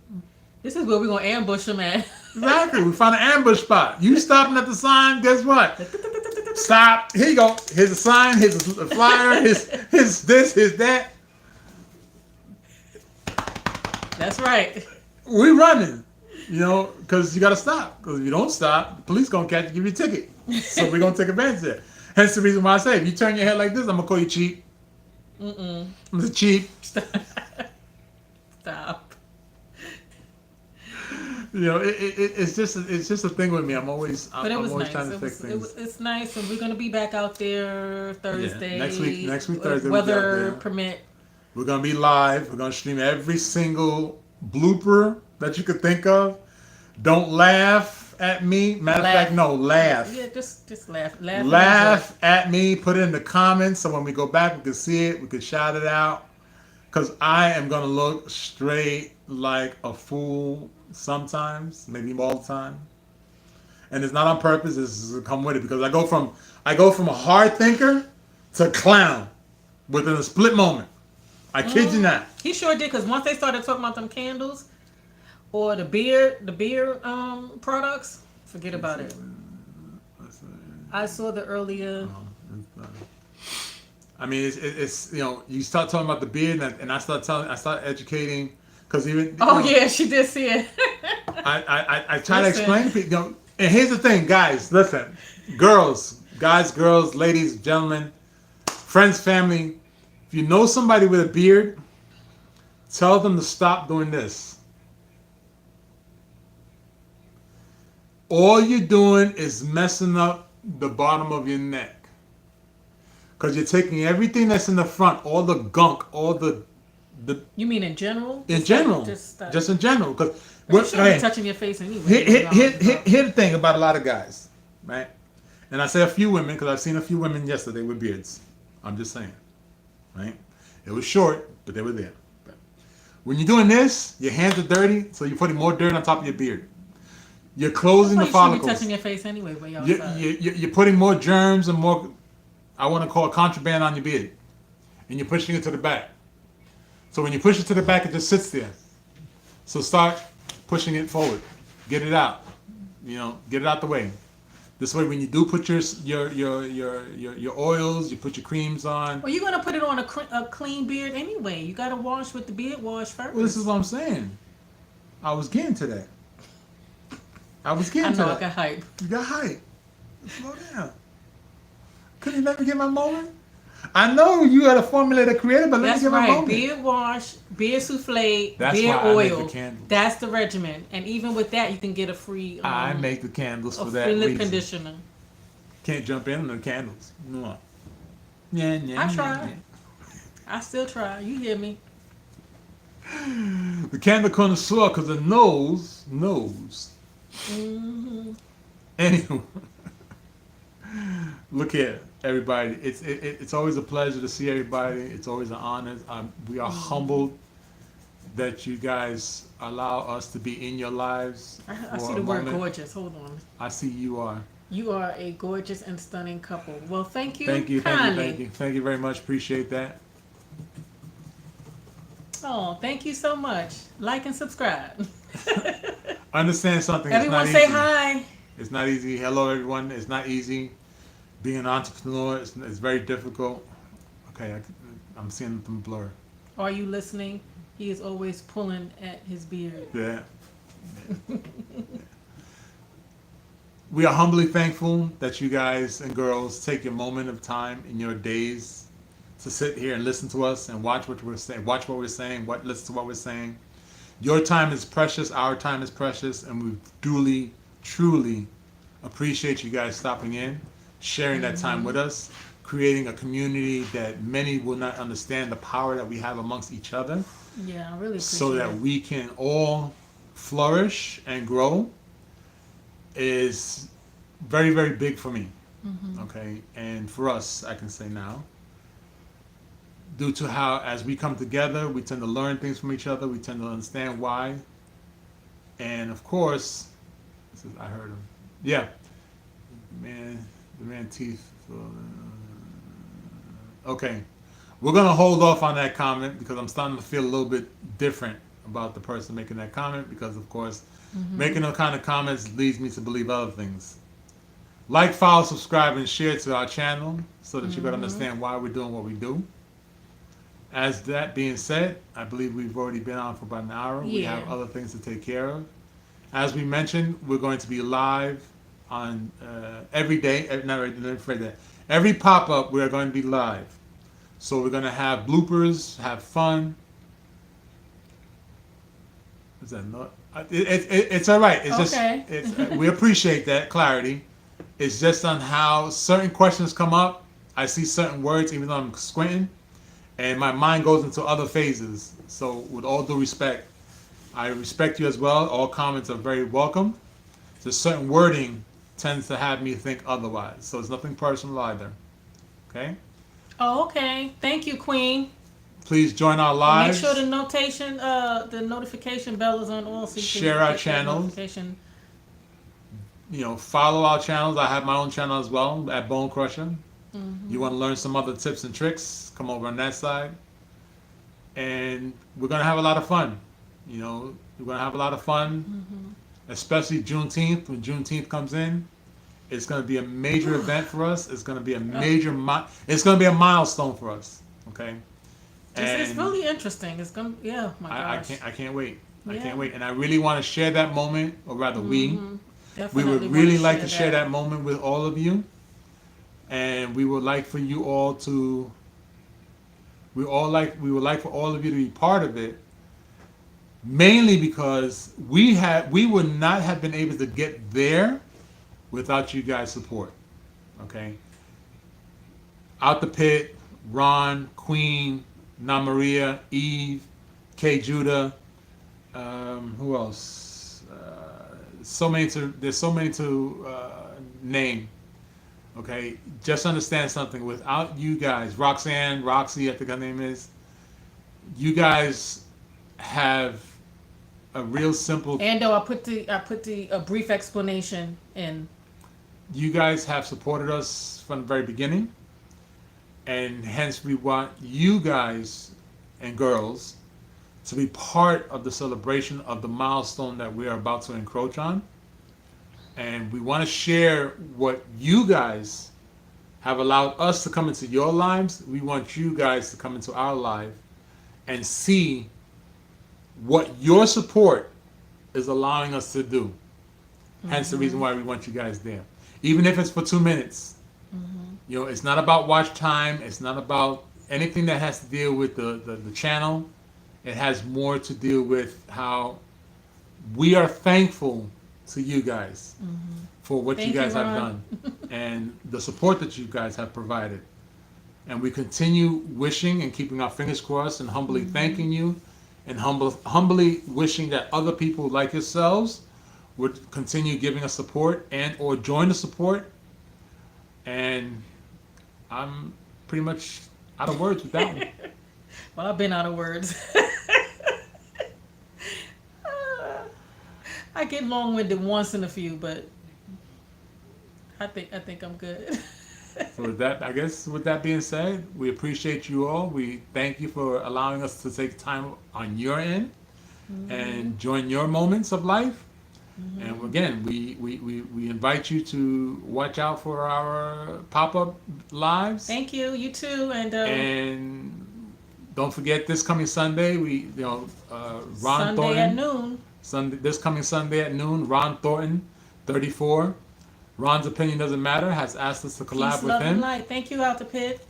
this is where we're going to ambush them at. Exactly. We found an ambush spot. You stopping at the sign, guess what? Stop. Here you go. Here's a sign. Here's a flyer. Here's this. Here's that. That's right. We running. Because you got to stop. Because if you don't stop, the police going to catch you, give you a ticket. So we're going to take advantage of that. Hence the reason why I say, if you turn your head like this, I'm going to call you cheap. I'm just cheap. Stop. It's just a thing with me. I'm always nice. trying to fix things. It's nice, and we're going to be back out there Thursday. Yeah, next week Thursday. Weather permit. We're going to be live. We're going to stream every single blooper that you could think of. Don't laugh at me. Matter of fact, no, laugh. Yeah, just laugh. Laugh at me. Put it in the comments so when we go back, we can see it. We can shout it out. Because I am going to look straight like a fool sometimes, maybe all the time. And it's not on purpose. It's come with it. Because I go from a hard thinker to clown within a split moment. I kid you not. He sure did, because once they started talking about them candles or the beer products, forget about it. I saw the earlier. I mean, it's you start talking about the beard, and I start educating, because even Oh yeah, she did see it. I try to Listen. explain to people. And here's the thing, guys. Listen, girls, ladies, gentlemen, friends, family. If you know somebody with a beard, tell them to stop doing this. All you're doing is messing up the bottom of your neck. Because you're taking everything that's in the front, all the gunk, all the You mean in general? in Just general, like, just just in general. Because you shouldn't be touching your face anyway. here's the thing about a lot of guys, right? And I say a few women because I've seen a few women yesterday with beards. I'm just saying, right? It was short, but they were there. But when you're doing this, your hands are dirty, so you're putting more dirt on top of your beard. You're closing the You shouldn't be follicles. touching your face anyway when you're You- outside. You're putting more germs and more, I want to call it contraband on your beard. And you're pushing it to the back. So when you push it to the back, it just sits there. So start pushing it forward. Get it out. Get it out the way. This way, when you do put your oils, you put your creams on. Well, you're gonna put it on a clean beard anyway. You gotta wash with the beard wash first. Well, this is what I'm saying. I was getting to that. I was I getting to know I that. got hype. You got hype. Slow down. Couldn't you let me get my moment? I know you had a formula to create it, but let That's me get my right. moment. Beard wash, beard souffle, That's beard why I make oil. the candles. That's the regimen. And even with that, you can get a free. I make the candles a for free that lip reason. conditioner. Can't jump in on the candles. No. Yeah, yeah. I tried. I still try. You hear me? The candle connoisseur, because the knows. Mm-hmm. Anyway, look here, everybody. It's always a pleasure to see everybody. It's always an honor. We are humbled that you guys allow us to be in your lives. I for see a the word moment. gorgeous. Hold on. I see you are. You are a gorgeous and stunning couple. Well, thank you. Thank you, kindly. thank you very much. Appreciate that. Oh, thank you so much. Like and subscribe. Understand something. Everyone it's not say easy. hi. It's not easy. Hello, everyone. It's not easy. Being an entrepreneur, it's very difficult. Okay, I'm seeing them blur. Are you listening? He is always pulling at his beard. Yeah. We are humbly thankful that you guys and girls take your moment of time in your days to sit here and listen to us and watch what we're saying, listen to what we're saying. Your time is precious, our time is precious, and we duly, truly appreciate you guys stopping in, sharing that time with us, creating a community that many will not understand the power that we have amongst each other, Yeah, I really appreciate so that it. we can all flourish and grow is very, very big for me. Okay, and for us, I can say now, due to how, as we come together, we tend to learn things from each other, we tend to understand why, and of course, I heard him. Yeah, the man teeth. Okay, we're gonna hold off on that comment because I'm starting to feel a little bit different about the person making that comment, because of course, making those kind of comments leads me to believe other things. Like, follow, subscribe, and share to our channel so that you can understand why we're doing what we do. As that being said, I believe we've already been on for about an hour. We Yeah. have other things to take care of. As we mentioned, we're going to be live on every day. Every pop-up, we're going to be live. So we're going to have bloopers, have fun. Is that not? It's all right. It's Okay. just we appreciate that clarity. It's just on how certain questions come up. I see certain words, even though I'm squinting, and my mind goes into other phases. So with all due respect, I respect you as well. All comments are very welcome. Just certain wording tends to have me think otherwise. So it's nothing personal either. Okay? Oh, okay. Thank you, Queen. Please join our Make lives. sure the notification bell is on all, so you Share can our get that channels. notification. Follow our channels. I have my own channel as well at Bone Crusher. You want to learn some other tips and tricks, come over on that side. And we're going to have a lot of fun. We're going to have a lot of fun, especially Juneteenth. When Juneteenth comes in, It's going to be a major event for us. It's going to be a major. It's going to be a milestone for us. Okay. It's really interesting. It's gonna, yeah, my gosh. I can't wait. I Yeah. can't wait. And I really want to share that moment, or rather, we Definitely would wanna really like to share that moment with all of you, and we would like for you all to. We would like for all of you to be part of it. Mainly because we would not have been able to get there without you guys' support. Okay. Out the Pit, Ron, Queen, Na Maria, Eve, K. Judah. Who else? There's so many to name. Okay, just understand something. Without you guys, Roxy, I think her name is. You guys have a real simple. And I put a brief explanation in. You guys have supported us from the very beginning, and hence we want you guys and girls to be part of the celebration of the milestone that we are about to encroach on. And we want to share what you guys have allowed us to come into your lives. We want you guys to come into our life and see what your support is allowing us to do. Hence the reason why we want you guys there. Even if it's for 2 minutes. You know, it's not about watch time. It's not about anything that has to deal with the channel. It has more to do with how we are thankful to you guys for what Thank you guys you, have Ron. done and the support that you guys have provided. And we continue wishing and keeping our fingers crossed and humbly thanking you and humbly wishing that other people like yourselves would continue giving us support and or join the support. And I'm pretty much out of words with that one. Well, I've been out of words. I get long-winded once in a few, but I think I'm good. So with that, I guess with that being said, we appreciate you all. We thank you for allowing us to take time on your end and join your moments of life. And again, we invite you to watch out for our pop-up lives. Thank you. You too. And don't forget this coming Sunday, Ron Sunday Thornton. at noon. This coming Sunday at noon, Ron Thornton, 34. Ron's Opinion Doesn't Matter has asked us to collab Peace, with love, him. and light. Thank you, Out the Pit.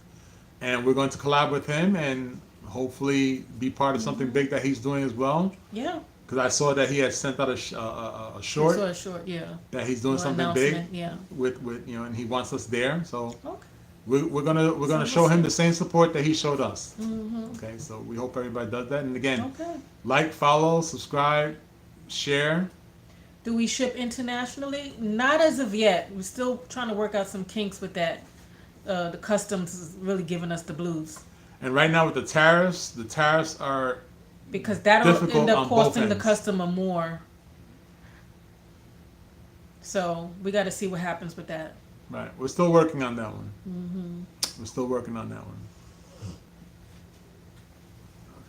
And we're going to collab with him and hopefully be part of something big that he's doing as well. Yeah. Because I saw that he had sent out a short. I saw a short, yeah. That he's doing Little something big. announcement, yeah. With and he wants us there. So Okay. we're gonna show him the same support that he showed us. Mm-hmm. Okay, so we hope everybody does that. And again, Okay. like, follow, subscribe, share. Do we ship internationally? Not as of yet. We're still trying to work out some kinks with that. The customs is really giving us the blues. And right now with the tariffs are Because that'll difficult end on up both costing the ends. customer more. So we got to see what happens with that. right. We're still working on that one. We're still working on that one.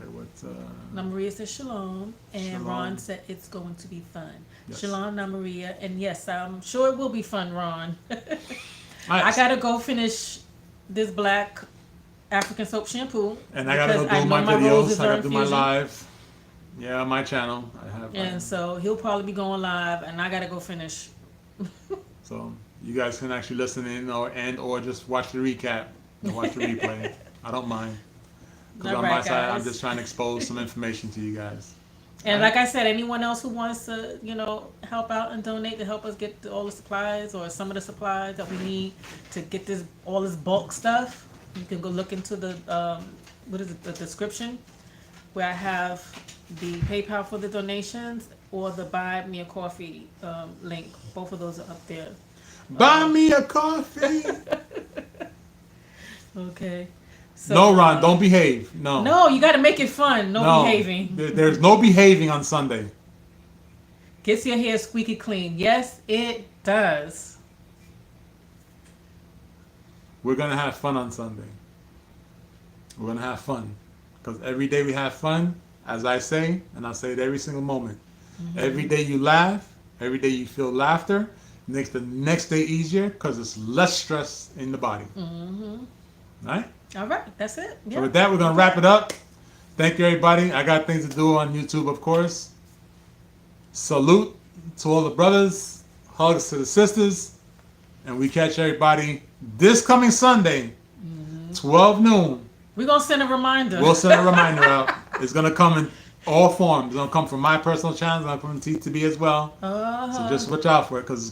Okay, what's Na Maria said shalom, and Shalom. Ron said it's going to be fun. Yes. Shalom, Na Maria, and yes, I'm sure it will be fun, Ron. I Nice. gotta go finish this black African soap shampoo. And I gotta go because do know my roses videos. I are gotta do my infusing. live. Yeah, on my channel. I have. And so he'll probably be going live, and I gotta go finish. So you guys can actually listen in or just watch the recap and watch the replay. I don't mind. Because All on right, my side, I'm guys. just trying to expose some information to you guys. And like I said, anyone else who wants to, help out and donate to help us get all the supplies or some of the supplies that we need to get all this bulk stuff, you can go look into the the description where I have the PayPal for the donations or the Buy Me a Coffee link. Both of those are up there. Buy me a coffee. Okay. So, No, Ron, don't behave. No. No, you got to make it fun. No behaving. There's no behaving on Sunday. Gets your hair squeaky clean. Yes, it does. We're going to have fun on Sunday. We're going to have fun. Because every day we have fun, as I say, and I say it every single moment. Every day you laugh, every day you feel laughter, Makes the next day easier because it's less stress in the body. Right? All right, that's it. So Yeah. with that, we're gonna wrap it up. Thank you, everybody. I got things to do on YouTube, of course. Salute to all the brothers. Hugs to the sisters. And we catch everybody this coming Sunday, 12 noon. We're gonna send a reminder. We'll send a reminder out. It's gonna come in all forms. It's gonna come from my personal channel. It's gonna come from T2B as well. So just watch out for it because it's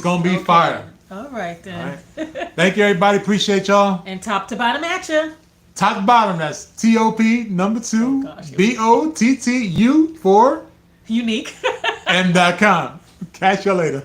gonna be fire. All right then. All right. Thank you, everybody. Appreciate y'all. And top to bottom at ya. Top to bottom. That's TOP number 2 gosh. BOTTU for Unique. M.com. Catch you later.